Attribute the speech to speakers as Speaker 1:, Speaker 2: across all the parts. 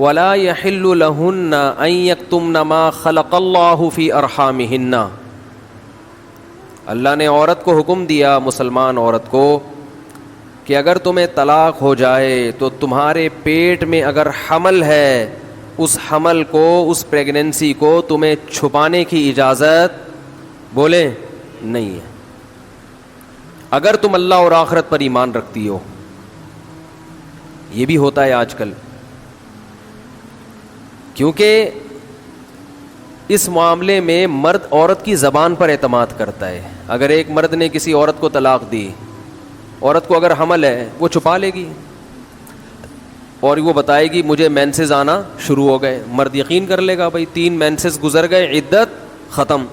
Speaker 1: ولا يحل لهن ان يكتمن ما خلق الله في ارحامهن. اللہ نے عورت کو حکم دیا, مسلمان عورت کو, کہ اگر تمہیں طلاق ہو جائے تو تمہارے پیٹ میں اگر حمل ہے, اس حمل کو, اس پریگننسی کو تمہیں چھپانے کی اجازت بولے نہیں ہے, اگر تم اللہ اور آخرت پر ایمان رکھتی ہو. یہ بھی ہوتا ہے آج کل, کیونکہ اس معاملے میں مرد عورت کی زبان پر اعتماد کرتا ہے. اگر ایک مرد نے کسی عورت کو طلاق دی, عورت کو اگر حمل ہے وہ چھپا لے گی اور وہ بتائے گی مجھے مینسز آنا شروع ہو گئے. مرد یقین کر لے گا, بھائی 3 مینسز گزر گئے, عدت ختم.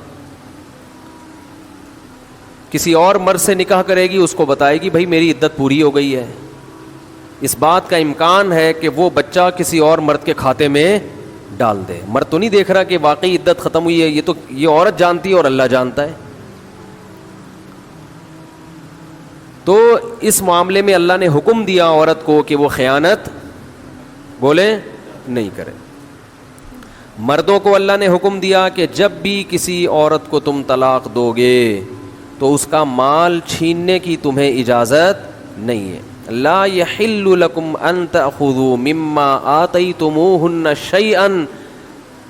Speaker 1: کسی اور مرد سے نکاح کرے گی, اس کو بتائے گی بھائی میری عدت پوری ہو گئی ہے. اس بات کا امکان ہے کہ وہ بچہ کسی اور مرد کے کھاتے میں ڈال دے. مرد تو نہیں دیکھ رہا کہ واقعی عدت ختم ہوئی ہے, یہ تو یہ عورت جانتی ہے اور اللہ جانتا ہے. تو اس معاملے میں اللہ نے حکم دیا عورت کو کہ وہ خیانت بولے نہیں کرے. مردوں کو اللہ نے حکم دیا کہ جب بھی کسی عورت کو تم طلاق دو گے تو اس کا مال چھیننے کی تمہیں اجازت نہیں ہے. لا يحل لكم ان تأخذوا مما آتيتموهن شيئا,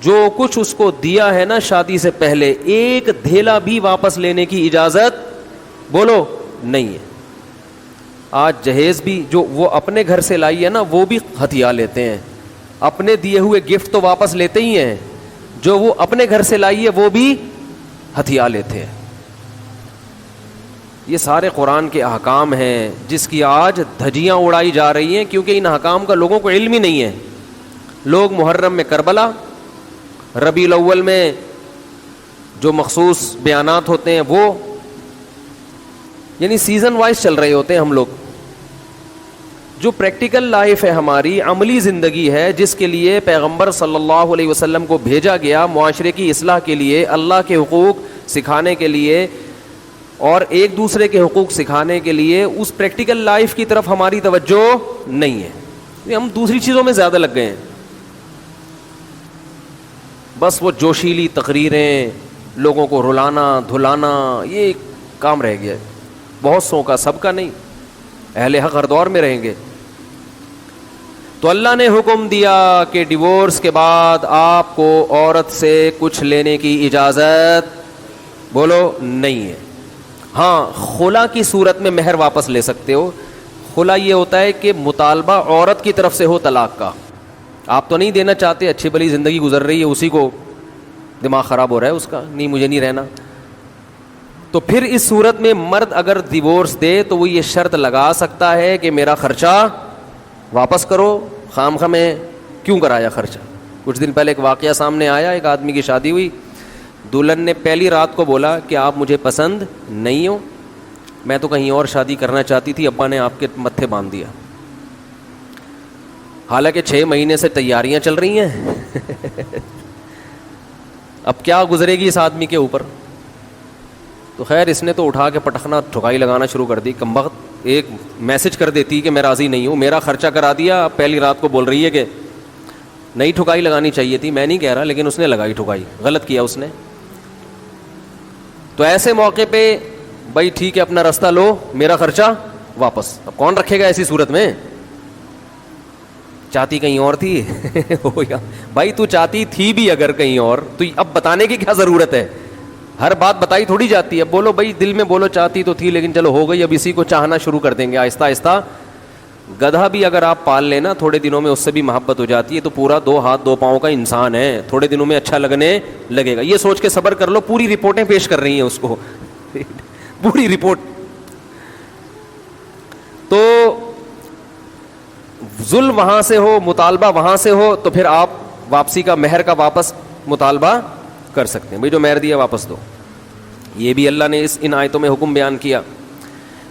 Speaker 1: جو کچھ اس کو دیا ہے نا شادی سے پہلے, ایک دھیلا بھی واپس لینے کی اجازت بولو نہیں ہے. آج جہیز بھی جو وہ اپنے گھر سے لائی ہے نا وہ بھی ہتھیا لیتے ہیں. اپنے دیے ہوئے گفٹ تو واپس لیتے ہی ہیں, جو وہ اپنے گھر سے لائی ہے وہ بھی ہتھیا لیتے ہیں. یہ سارے قرآن کے احکام ہیں جس کی آج دھجیاں اڑائی جا رہی ہیں, کیونکہ ان احکام کا لوگوں کو علم ہی نہیں ہے. لوگ محرم میں کربلا, ربیع الاول میں جو مخصوص بیانات ہوتے ہیں وہ, یعنی سیزن وائز چل رہے ہوتے ہیں ہم لوگ. جو پریکٹیکل لائف ہے ہماری, عملی زندگی ہے, جس کے لیے پیغمبر صلی اللہ علیہ وسلم کو بھیجا گیا معاشرے کی اصلاح کے لیے, اللہ کے حقوق سکھانے کے لیے اور ایک دوسرے کے حقوق سکھانے کے لیے, اس پریکٹیکل لائف کی طرف ہماری توجہ نہیں ہے. ہم دوسری چیزوں میں زیادہ لگ گئے ہیں. بس وہ جوشیلی تقریریں, لوگوں کو رلانا دھلانا, یہ کام رہ گیا ہے بہت سو کا, سب کا نہیں. اہل حق ہر دور میں رہیں گے. تو اللہ نے حکم دیا کہ ڈیورس کے بعد آپ کو عورت سے کچھ لینے کی اجازت بولو نہیں ہے. ہاں, خلا کی صورت میں مہر واپس لے سکتے ہو. خلا یہ ہوتا ہے کہ مطالبہ عورت کی طرف سے ہو طلاق کا, آپ تو نہیں دینا چاہتے, اچھی بھلی زندگی گزر رہی ہے, اسی کو دماغ خراب ہو رہا ہے اس کا, نہیں مجھے نہیں رہنا. تو پھر اس صورت میں مرد اگر ڈیورس دے تو وہ یہ شرط لگا سکتا ہے کہ میرا خرچہ واپس کرو, خام خواہ میں کیوں کرایا خرچہ. کچھ دن پہلے ایک واقعہ سامنے آیا, ایک آدمی کی شادی ہوئی, دلہن نے پہلی رات کو بولا کہ آپ مجھے پسند نہیں ہو, میں تو کہیں اور شادی کرنا چاہتی تھی, ابا نے آپ کے متھے باندھ دیا. حالانکہ 6 مہینے سے تیاریاں چل رہی ہیں. اب کیا گزرے گی اس آدمی کے اوپر. تو خیر اس نے تو اٹھا کے پٹخنا ٹھکائی لگانا شروع کر دی. کمبخت ایک میسج کر دیتی کہ میں راضی نہیں ہوں, میرا خرچہ کرا دیا, اب پہلی رات کو بول رہی ہے کہ نئی ٹھکائی لگانی چاہیے تھی. میں نہیں کہہ رہا, لیکن اس نے لگائی ٹھکائی, غلط کیا اس نے. تو ایسے موقع پہ بھائی ٹھیک ہے اپنا راستہ لو, میرا خرچہ واپس. اب کون رکھے گا ایسی صورت میں. چاہتی کہیں اور تھی. بھائی تو چاہتی تھی بھی اگر کہیں اور, تو اب بتانے کی کیا ضرورت ہے. ہر بات بتائی تھوڑی جاتی ہے. بولو بھائی دل میں بولو چاہتی تو تھی لیکن چلو ہو گئی, اب اسی کو چاہنا شروع کر دیں گے آہستہ آہستہ. گدھا بھی اگر آپ پال لینا تھوڑے دنوں میں اس سے بھی محبت ہو جاتی ہے, تو پورا 2 ہاتھ 2 پاؤں کا انسان ہے, تھوڑے دنوں میں اچھا لگنے لگے گا. یہ سوچ کے صبر کر لو. پوری رپورٹیں پیش کر رہی ہیں اس کو, پوری رپورٹ. تو ظلم وہاں سے ہو, مطالبہ وہاں سے ہو, تو پھر آپ واپسی کا, مہر کا واپس مطالبہ کر سکتے ہیں. بھائی جو مہر دیا واپس دو. یہ بھی اللہ نے ان آیتوں میں حکم بیان کیا.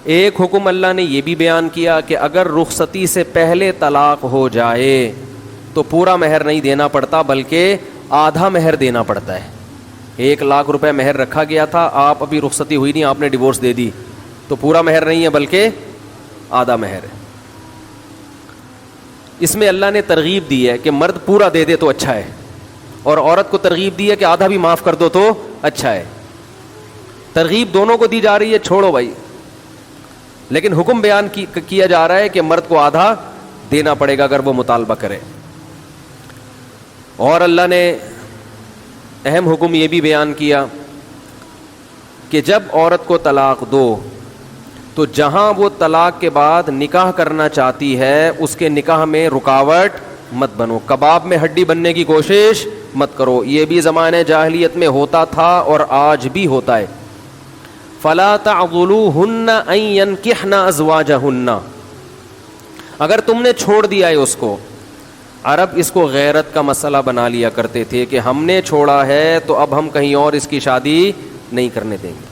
Speaker 1: ایک حکم اللہ نے یہ بھی بیان کیا کہ اگر رخصتی سے پہلے طلاق ہو جائے تو پورا مہر نہیں دینا پڑتا بلکہ آدھا مہر دینا پڑتا ہے. 1 لاکھ روپے مہر رکھا گیا تھا, آپ ابھی رخصتی ہوئی نہیں, آپ نے ڈیورس دے دی, تو پورا مہر نہیں ہے بلکہ آدھا مہر ہے. اس میں اللہ نے ترغیب دی ہے کہ مرد پورا دے دے تو اچھا ہے، اور عورت کو ترغیب دی ہے کہ آدھا بھی معاف کر دو تو اچھا ہے. ترغیب دونوں کو دی جا رہی ہے، چھوڑو بھائی، لیکن حکم بیان کیا جا رہا ہے کہ مرد کو آدھا دینا پڑے گا اگر وہ مطالبہ کرے. اور اللہ نے اہم حکم یہ بھی بیان کیا کہ جب عورت کو طلاق دو تو جہاں وہ طلاق کے بعد نکاح کرنا چاہتی ہے اس کے نکاح میں رکاوٹ مت بنو، کباب میں ہڈی بننے کی کوشش مت کرو. یہ بھی زمانے جاہلیت میں ہوتا تھا اور آج بھی ہوتا ہے. فلا تعضلوهن ان ينكحن ازواجهن، اگر تم نے چھوڑ دیا ہے اس کو. عرب اس کو غیرت کا مسئلہ بنا لیا کرتے تھے کہ ہم نے چھوڑا ہے تو اب ہم کہیں اور اس کی شادی نہیں کرنے دیں گے.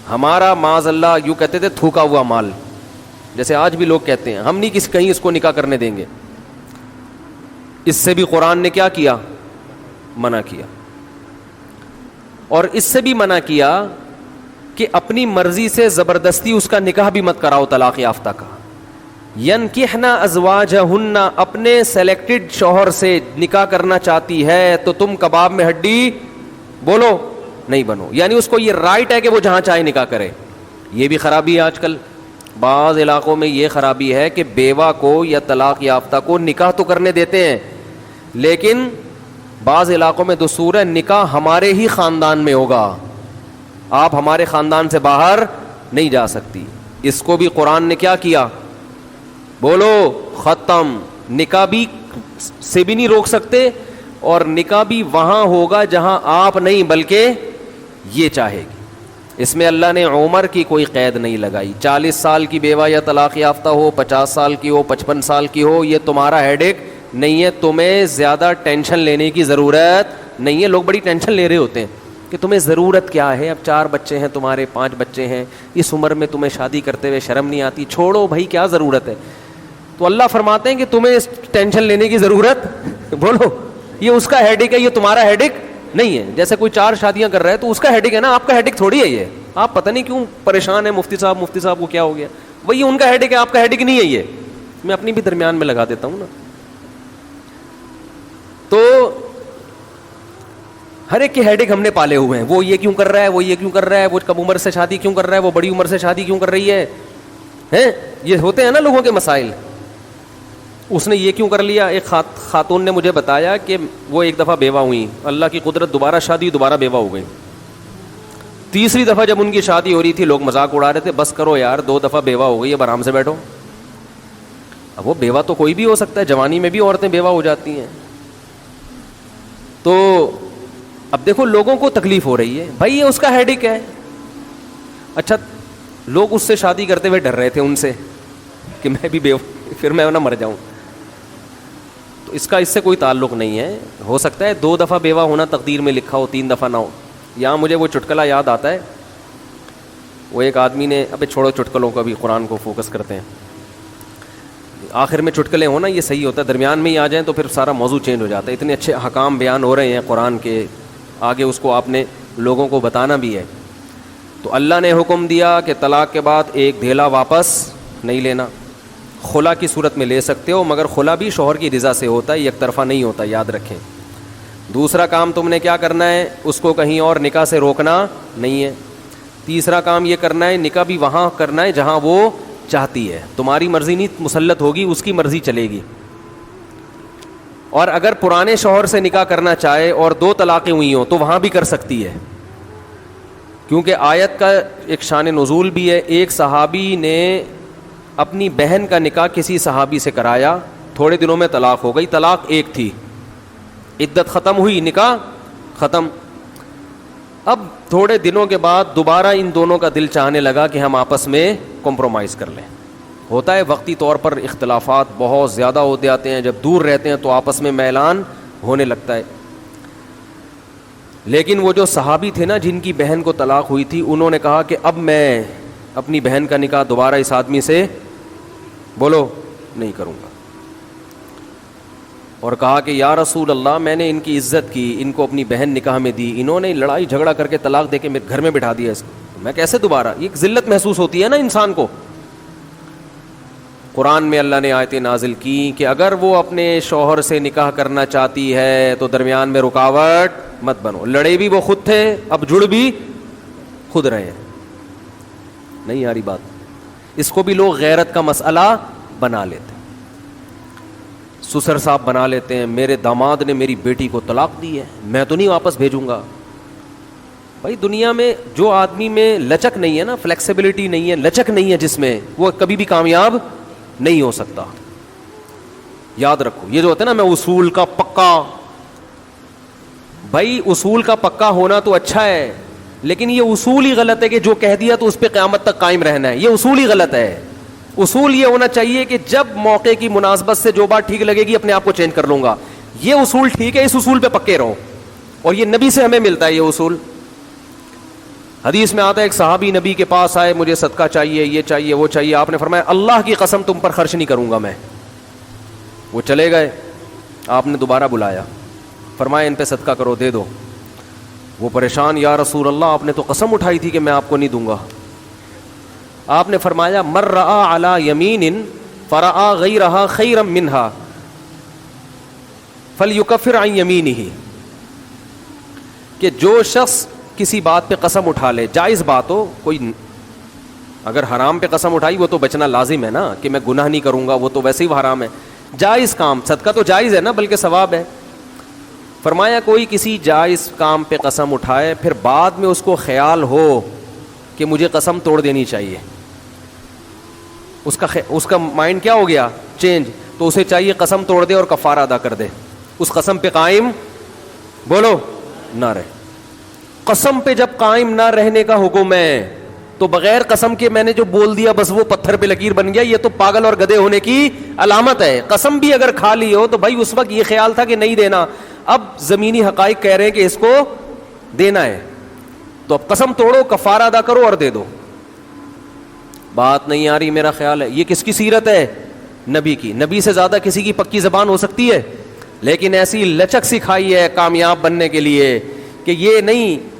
Speaker 1: ہمارا معاذ اللہ یوں کہتے تھے تھوکا ہوا مال، جیسے آج بھی لوگ کہتے ہیں ہم نہیں کہیں اس کو نکاح کرنے دیں گے. اس سے بھی قرآن نے کیا کیا؟ منع کیا. اور اس سے بھی منع کیا کہ اپنی مرضی سے زبردستی اس کا نکاح بھی مت کراؤ طلاق یافتہ کا. ینکحن ازواجہن، اپنے سلیکٹڈ شوہر سے نکاح کرنا چاہتی ہے تو تم کباب میں ہڈی بولو نہیں بنو، یعنی اس کو یہ رائٹ ہے کہ وہ جہاں چاہے نکاح کرے. یہ بھی خرابی ہے آج کل بعض علاقوں میں، یہ خرابی ہے کہ بیوہ کو یا طلاق یافتہ کو نکاح تو کرنے دیتے ہیں، لیکن بعض علاقوں میں دستور ہے نکاح ہمارے ہی خاندان میں ہوگا، آپ ہمارے خاندان سے باہر نہیں جا سکتی. اس کو بھی قرآن نے کیا کیا؟ بولو ختم. نکاح بھی سے بھی نہیں روک سکتے، اور نکاح بھی وہاں ہوگا جہاں آپ نہیں بلکہ یہ چاہے گی. اس میں اللہ نے عمر کی کوئی قید نہیں لگائی. 40 سال کی بیوہ یا طلاق یافتہ ہو، 50 سال کی ہو، 55 سال کی ہو، یہ تمہارا ہیڈ ایک نہیں ہے. تمہیں زیادہ ٹینشن لینے کی ضرورت نہیں ہے. لوگ بڑی ٹینشن لے رہے ہوتے ہیں کہ تمہیں ضرورت کیا ہے، اب 4 بچے ہیں تمہارے، 5 بچے ہیں، اس عمر میں تمہیں شادی کرتے ہوئے شرم نہیں آتی؟ چھوڑو بھائی، کیا ضرورت ہے. تو اللہ فرماتے ہیں کہ تمہیں ٹینشن لینے کی ضرورت بولو یہ اس کا ہیڈک ہے، یہ تمہارا ہیڈک نہیں ہے. جیسے کوئی 4 شادیاں کر رہا ہے تو اس کا ہیڈک ہے نا، آپ کا ہیڈک تھوڑی ہے. یہ آپ پتہ نہیں کیوں پریشان ہیں، مفتی صاحب کو کیا ہو گیا، وہی ان کا ہیڈک ہے، آپ کا ہیڈک نہیں ہے. یہ میں اپنی بھی درمیان میں لگا دیتا ہوں نا. تو ہر ایک کے ہیڈک ہم نے پالے ہوئے ہیں. وہ یہ کیوں کر رہا ہے، وہ یہ کیوں کر رہا ہے، وہ کم عمر سے شادی کیوں کر رہا ہے، وہ بڑی عمر سے شادی کیوں کر رہی ہے. یہ ہوتے ہیں نا لوگوں کے مسائل. اس نے یہ کیوں کر لیا. ایک خاتون نے مجھے بتایا کہ وہ ایک دفعہ بیوہ ہوئی، اللہ کی قدرت دوبارہ شادی، دوبارہ بیوہ ہو گئی. تیسری دفعہ جب ان کی شادی ہو رہی تھی لوگ مذاق اڑا رہے تھے، بس کرو یار 2 دفعہ بیوہ ہو گئی، اب آرام سے بیٹھو. اب وہ بیوہ تو کوئی بھی ہو سکتا ہے، جوانی میں بھی عورتیں بیوہ ہو جاتی ہیں. تو اب دیکھو لوگوں کو تکلیف ہو رہی ہے، بھائی یہ اس کا ہیڈک ہے. اچھا لوگ اس سے شادی کرتے ہوئے ڈر رہے تھے ان سے کہ میں بھی بیوہ، پھر میں نہ مر جاؤں. تو اس کا اس سے کوئی تعلق نہیں ہے. ہو سکتا ہے 2 دفعہ بیوہ ہونا تقدیر میں لکھا ہو، 3 دفعہ نہ ہو. یہاں مجھے وہ چٹکلا یاد آتا ہے، وہ ایک آدمی نے، ابے چھوڑو چٹکلوں کا بھی، قرآن کو فوکس کرتے ہیں. آخر میں چٹکلے ہو نا یہ صحیح ہوتا ہے، درمیان میں ہی آ جائیں تو پھر سارا موضوع چینج ہو جاتا ہے. اتنے اچھے احکام بیان ہو رہے ہیں قرآن کے، آگے اس کو آپ نے لوگوں کو بتانا بھی ہے. تو اللہ نے حکم دیا کہ طلاق کے بعد ایک دھیلا واپس نہیں لینا. خلا کی صورت میں لے سکتے ہو، مگر خلا بھی شوہر کی رضا سے ہوتا ہے، یک طرفہ نہیں ہوتا، یاد رکھیں. دوسرا کام تم نے کیا کرنا ہے، اس کو کہیں اور نکاح سے روکنا نہیں ہے. تیسرا کام یہ کرنا ہے نکاح بھی وہاں کرنا ہے جہاں وہ چاہتی ہے. تمہاری مرضی نہیں مسلط ہوگی، اس کی مرضی چلے گی. اور اگر پرانے شوہر سے نکاح کرنا چاہے اور 2 طلاقیں ہوئی ہوں تو وہاں بھی کر سکتی ہے، کیونکہ آیت کا ایک شان نزول بھی ہے. ایک صحابی نے اپنی بہن کا نکاح کسی صحابی سے کرایا، تھوڑے دنوں میں طلاق ہو گئی. طلاق ایک تھی، عدت ختم ہوئی، نکاح ختم. اب تھوڑے دنوں کے بعد دوبارہ ان دونوں کا دل چاہنے لگا کہ ہم آپس میں کمپرومائز کر لیں. ہوتا ہے وقتی طور پر اختلافات بہت زیادہ ہوتے آتے ہیں، جب دور رہتے ہیں تو آپس میں میلان ہونے لگتا ہے. لیکن وہ جو صحابی تھے نا جن کی بہن کو طلاق ہوئی تھی، انہوں نے کہا کہ اب میں اپنی بہن کا نکاح دوبارہ اس آدمی سے بولو نہیں کروں گا. اور کہا کہ یا رسول اللہ، میں نے ان کی عزت کی، ان کو اپنی بہن نکاح میں دی، انہوں نے لڑائی جھگڑا کر کے طلاق دے کے میرے گھر میں بٹھا دیا اس کو، میں کیسے دوبارہ. یہ ذلت محسوس ہوتی ہے نا انسان کو. قرآن میں اللہ نے آیتیں نازل کی کہ اگر وہ اپنے شوہر سے نکاح کرنا چاہتی ہے تو درمیان میں رکاوٹ مت بنو. لڑے بھی وہ خود تھے, اب جڑ بھی خود رہے ہیں. نہیں آ رہی بات؟ اس کو بھی لوگ غیرت کا مسئلہ بنا لیتے, سسر صاحب بنا لیتے ہیں. میرے داماد نے میری بیٹی کو طلاق دی ہے, میں تو نہیں واپس بھیجوں گا. بھائی دنیا میں جو آدمی میں لچک نہیں ہے نا, فلیکسیبلٹی نہیں ہے, لچک نہیں ہے جس میں, وہ کبھی بھی کامیاب نہیں ہو سکتا. یاد رکھو یہ جو ہوتا ہے نا, میں اصول کا پکا. بھائی اصول کا پکا ہونا تو اچھا ہے, لیکن یہ اصول ہی غلط ہے کہ جو کہہ دیا تو اس پہ قیامت تک قائم رہنا ہے. یہ اصول ہی غلط ہے. اصول یہ ہونا چاہیے کہ جب موقع کی مناسبت سے جو بات ٹھیک لگے گی اپنے آپ کو چینج کر لوں گا. یہ اصول ٹھیک ہے, اس اصول پہ پکے رہو, اور یہ نبی سے ہمیں ملتا ہے یہ اصول. حدیث میں آتا ہے ایک صحابی نبی کے پاس آئے, مجھے صدقہ چاہیے, یہ چاہیے, وہ چاہیے. آپ نے فرمایا اللہ کی قسم تم پر خرچ نہیں کروں گا میں. وہ چلے گئے, آپ نے دوبارہ بلایا, فرمایا ان پہ صدقہ کرو, دے دو. وہ پریشان, یا رسول اللہ آپ نے تو قسم اٹھائی تھی کہ میں آپ کو نہیں دوں گا. آپ نے فرمایا مر رآ علی یمین فرآ غیرہا خیرا منہا فلیکفر عن یمینہ, کہ جو شخص کسی بات پہ قسم اٹھا لے, جائز بات ہو, کوئی اگر حرام پہ قسم اٹھائی وہ تو بچنا لازم ہے نا, کہ میں گناہ نہیں کروں گا, وہ تو ویسے ہی وہ حرام ہے. جائز کام, صدقہ تو جائز ہے نا, بلکہ ثواب ہے. فرمایا کوئی کسی جائز کام پہ قسم اٹھائے, پھر بعد میں اس کو خیال ہو کہ مجھے قسم توڑ دینی چاہیے, اس کا مائنڈ کیا ہو گیا, چینج, تو اسے چاہیے قسم توڑ دے اور کفارہ ادا کر دے, اس قسم پہ قائم بولو نہ رہے. قسم پہ جب قائم نہ رہنے کا حکم ہے تو بغیر قسم کے میں نے جو بول دیا بس وہ پتھر پہ لکیر بن گیا, یہ تو پاگل اور گدھے ہونے کی علامت ہے. قسم بھی اگر کھا لی ہو تو بھائی اس وقت یہ خیال تھا کہ نہیں دینا, اب زمینی حقائق کہہ رہے ہیں کہ اس کو دینا ہے, تو اب قسم توڑو, کفارہ ادا کرو اور دے دو. بات نہیں آ رہی میرا خیال ہے. یہ کس کی سیرت ہے, نبی کی. نبی سے زیادہ کسی کی پکی زبان ہو سکتی ہے, لیکن ایسی لچک سکھائی ہے کامیاب بننے کے لیے کہ یہ نہیں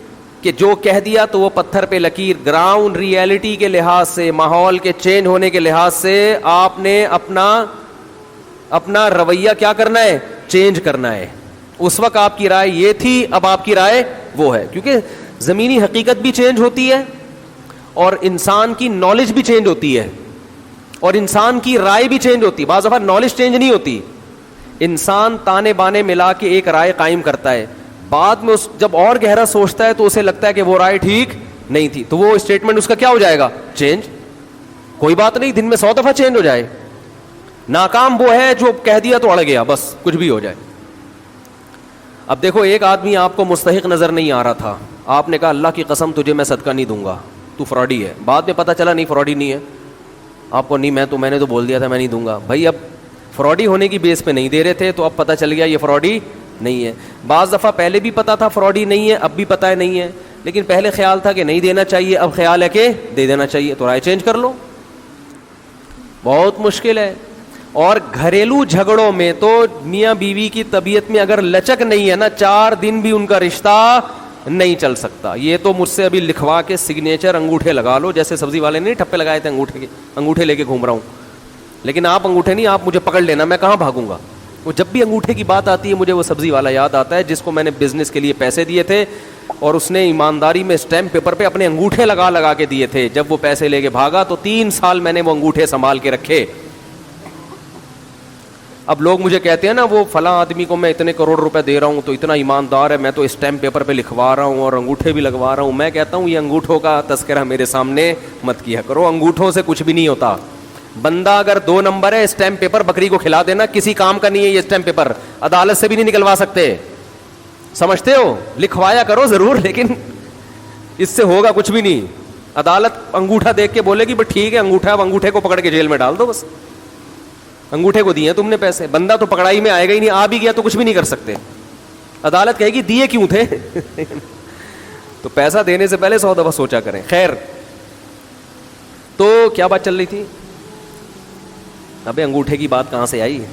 Speaker 1: کہ جو کہہ دیا تو وہ پتھر پہ لکیر. گراؤنڈ ریئلٹی کے لحاظ سے, ماحول کے چینج ہونے کے لحاظ سے آپ نے اپنا رویہ کیا کرنا ہے, چینج کرنا ہے. اس وقت آپ کی رائے یہ تھی, اب آپ کی رائے وہ ہے, کیونکہ زمینی حقیقت بھی چینج ہوتی ہے اور انسان کی نالج بھی چینج ہوتی ہے اور انسان کی رائے بھی چینج ہوتی ہے. بعض دفعہ نالج چینج نہیں ہوتی, انسان تانے بانے ملا کے ایک رائے قائم کرتا ہے, بعد میں جب اور گہرا سوچتا ہے تو اسے لگتا ہے کہ وہ رائے ٹھیک نہیں تھی, تو وہ اسٹیٹمنٹ اس کا کیا ہو جائے گا, چینج. کوئی بات نہیں, دن میں 100 دفعہ چینج ہو جائے. ناکام وہ ہے جو کہہ دیا تو اڑ گیا, بس کچھ بھی ہو جائے. اب دیکھو ایک آدمی آپ کو مستحق نظر نہیں آ رہا تھا, آپ نے کہا اللہ کی قسم تجھے میں صدقہ نہیں دوں گا, تو فراڈی ہے. بعد میں پتہ چلا نہیں فراڈی نہیں ہے, آپ کو نہیں, میں نے تو بول دیا تھا میں نہیں دوں گا. بھائی اب فراڈی ہونے کی بیس پہ نہیں دے رہے تھے, تو اب پتہ چل گیا یہ فراڈی نہیں ہے. بعض دفعہ پہلے بھی پتا تھا فراڈی نہیں ہے, اب بھی پتہ ہے نہیں ہے, لیکن پہلے خیال تھا کہ نہیں دینا چاہیے, اب خیال ہے کہ دے دینا چاہیے, تو رائے چینج کر لو. بہت مشکل ہے. اور گھریلو جھگڑوں میں تو میاں بیوی کی طبیعت میں اگر لچک نہیں ہے نا, 4 دن بھی ان کا رشتہ نہیں چل سکتا. یہ تو مجھ سے ابھی لکھوا کے سگنیچر انگوٹھے لگا لو, جیسے سبزی والے نے ٹھپے لگائے تھے انگوٹھے لے کے گھوم رہا ہوں. لیکن آپ انگوٹھے نہیں, آپ مجھے پکڑ لینا, میں کہاں بھاگوں گا. وہ جب بھی انگوٹھے کی بات آتی ہے مجھے وہ سبزی والا یاد آتا ہے جس کو میں نے بزنس کے لیے پیسے دیے تھے, اور اس نے ایمانداری میں اسٹیمپ پیپر پہ اپنے انگوٹھے لگا کے دیے تھے. جب وہ پیسے لے کے بھاگا تو 3 سال میں نے وہ انگوٹھے سنبھال کے رکھے. اب لوگ مجھے کہتے ہیں نا وہ فلاں آدمی کو میں اتنے کروڑ روپے دے رہا ہوں تو اتنا ایماندار ہے, میں تو اسٹیمپ پیپر پہ لکھوا رہا ہوں اور انگوٹھے بھی لگوا رہا ہوں. میں کہتا ہوں یہ انگوٹھوں کا تذکرہ میرے سامنے مت کیا کرو, انگوٹھوں سے کچھ بھی نہیں ہوتا. بندہ اگر 2 نمبر ہے, اسٹیمپ پیپر بکری کو کھلا دینا, کسی کام کا نہیں ہے یہ اسٹیمپ پیپر, عدالت سے بھی نہیں نکلوا سکتے. سمجھتے ہو, لکھوایا کرو ضرور, لیکن اس سے ہوگا کچھ بھی نہیں. عدالت انگوٹھا دیکھ کے بولے گی بس ٹھیک ہے انگوٹھا, اب انگوٹھے کو پکڑ کے جیل میں ڈال دو, بس انگوٹھے کو دیے تم نے پیسے. بندہ تو پکڑائی میں آئے گا ہی نہیں, آ بھی گیا تو کچھ بھی نہیں کر سکتے. عدالت کہے گی دیے کیوں تھے تو پیسہ دینے سے پہلے 100 دفعہ سوچا کریں. خیر, تو کیا بات چل رہی تھی, ابے انگوٹھے کی بات کہاں سے آئی.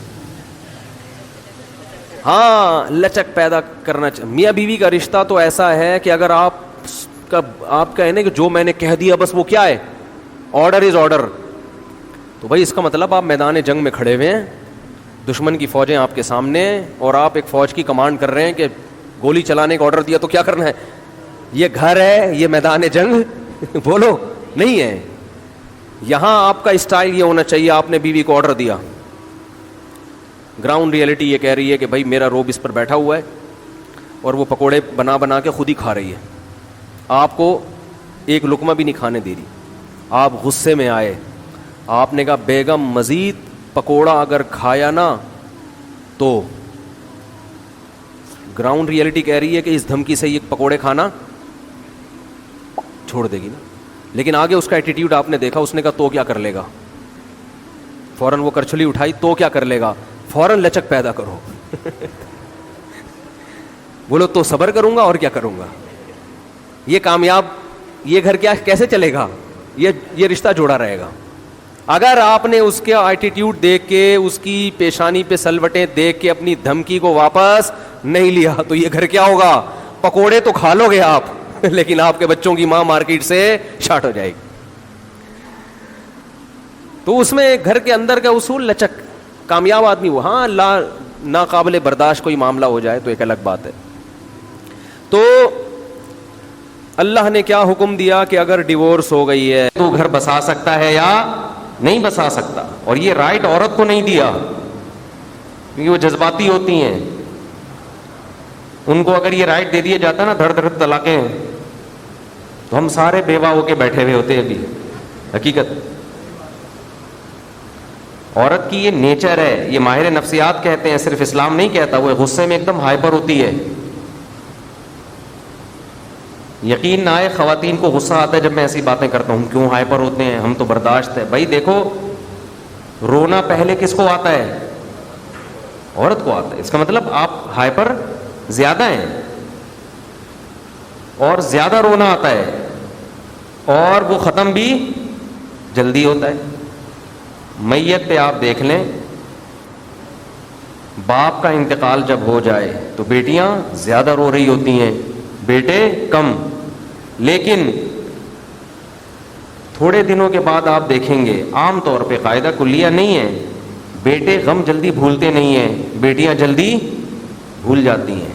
Speaker 1: ہاں, لچک پیدا کرنا میاں بیوی کا رشتہ تو ایسا ہے کہ اگر آپ کا ہے نا کہ جو میں نے کہہ دیا بس وہ کیا ہے, آرڈر از آرڈر. تو بھائی اس کا مطلب آپ میدان جنگ میں کھڑے ہوئے ہیں, دشمن کی فوجیں آپ کے سامنے, اور آپ ایک فوج کی کمانڈ کر رہے ہیں کہ گولی چلانے کا آرڈر دیا تو کیا کرنا ہے؟ یہ گھر ہے, یہ میدان جنگ بولو نہیں ہے. یہاں آپ کا اسٹائل یہ ہونا چاہیے, آپ نے بیوی کو آرڈر دیا, گراؤنڈ ریئلٹی یہ کہہ رہی ہے کہ بھائی میرا روب اس پر بیٹھا ہوا ہے اور وہ پکوڑے بنا بنا کے خود ہی کھا رہی ہے, آپ کو ایک لقمہ بھی نہیں کھانے دے رہی. آپ غصے میں آئے, آپ نے کہا بیگم مزید پکوڑا اگر کھایا نا تو, گراؤنڈ ریئلٹی کہہ رہی ہے کہ اس دھمکی سے یہ پکوڑے کھانا چھوڑ دے گی نا. لیکن آگے اس کا ایٹیٹیوڈ آپ نے دیکھا, اس نے کہا تو کیا کر لے گا, فوراً وہ کرچلی اٹھائی, تو کیا کر لے گا, فوراً لچک پیدا کرو بولو تو صبر کروں گا اور کیا کروں گا. یہ کامیاب, یہ گھر کیا کیسے چلے گا, یہ رشتہ جوڑا رہے گا. اگر آپ نے اس کے ایٹیٹیوڈ دیکھ کے, اس کی پیشانی پہ سلوٹیں دیکھ کے اپنی دھمکی کو واپس نہیں لیا تو یہ گھر کیا ہوگا, پکوڑے تو کھا لو گے آپ لیکن آپ کے بچوں کی ماں مارکیٹ سے شارٹ ہو جائے گی. تو اس میں گھر کے اندر کا اصول لچک, کامیاب آدمی وہ, ہاں ناقابل برداشت کوئی معاملہ ہو جائے تو ایک الگ بات ہے. تو اللہ نے کیا حکم دیا کہ اگر ڈیورس ہو گئی ہے تو گھر بسا سکتا ہے یا نہیں بسا سکتا, اور یہ رائٹ عورت کو نہیں دیا کیونکہ وہ جذباتی ہوتی ہیں. ان کو اگر یہ رائٹ دے دیا جاتا نا دھڑ دھڑ طلاقیں, تو ہم سارے بیوہ ہو کے بیٹھے ہوئے ہوتے ابھی. حقیقت عورت کی یہ نیچر ہے, یہ ماہر نفسیات کہتے ہیں, صرف اسلام نہیں کہتا. وہ غصے میں ایک دم ہائپر ہوتی ہے. یقین نہ آئے خواتین کو غصہ آتا ہے جب میں ایسی باتیں کرتا ہوں, کیوں ہائپر ہوتے ہیں, ہم تو برداشت ہے. بھائی دیکھو, رونا پہلے کس کو آتا ہے, عورت کو آتا ہے. اس کا مطلب آپ ہائپر زیادہ ہیں, اور زیادہ رونا آتا ہے, اور وہ ختم بھی جلدی ہوتا ہے. میت پہ آپ دیکھ لیں, باپ کا انتقال جب ہو جائے تو بیٹیاں زیادہ رو رہی ہوتی ہیں, بیٹے کم. لیکن تھوڑے دنوں کے بعد آپ دیکھیں گے, عام طور پہ قاعدہ کلیہ نہیں ہے, بیٹے غم جلدی بھولتے نہیں ہیں, بیٹیاں جلدی بھول جاتی ہیں.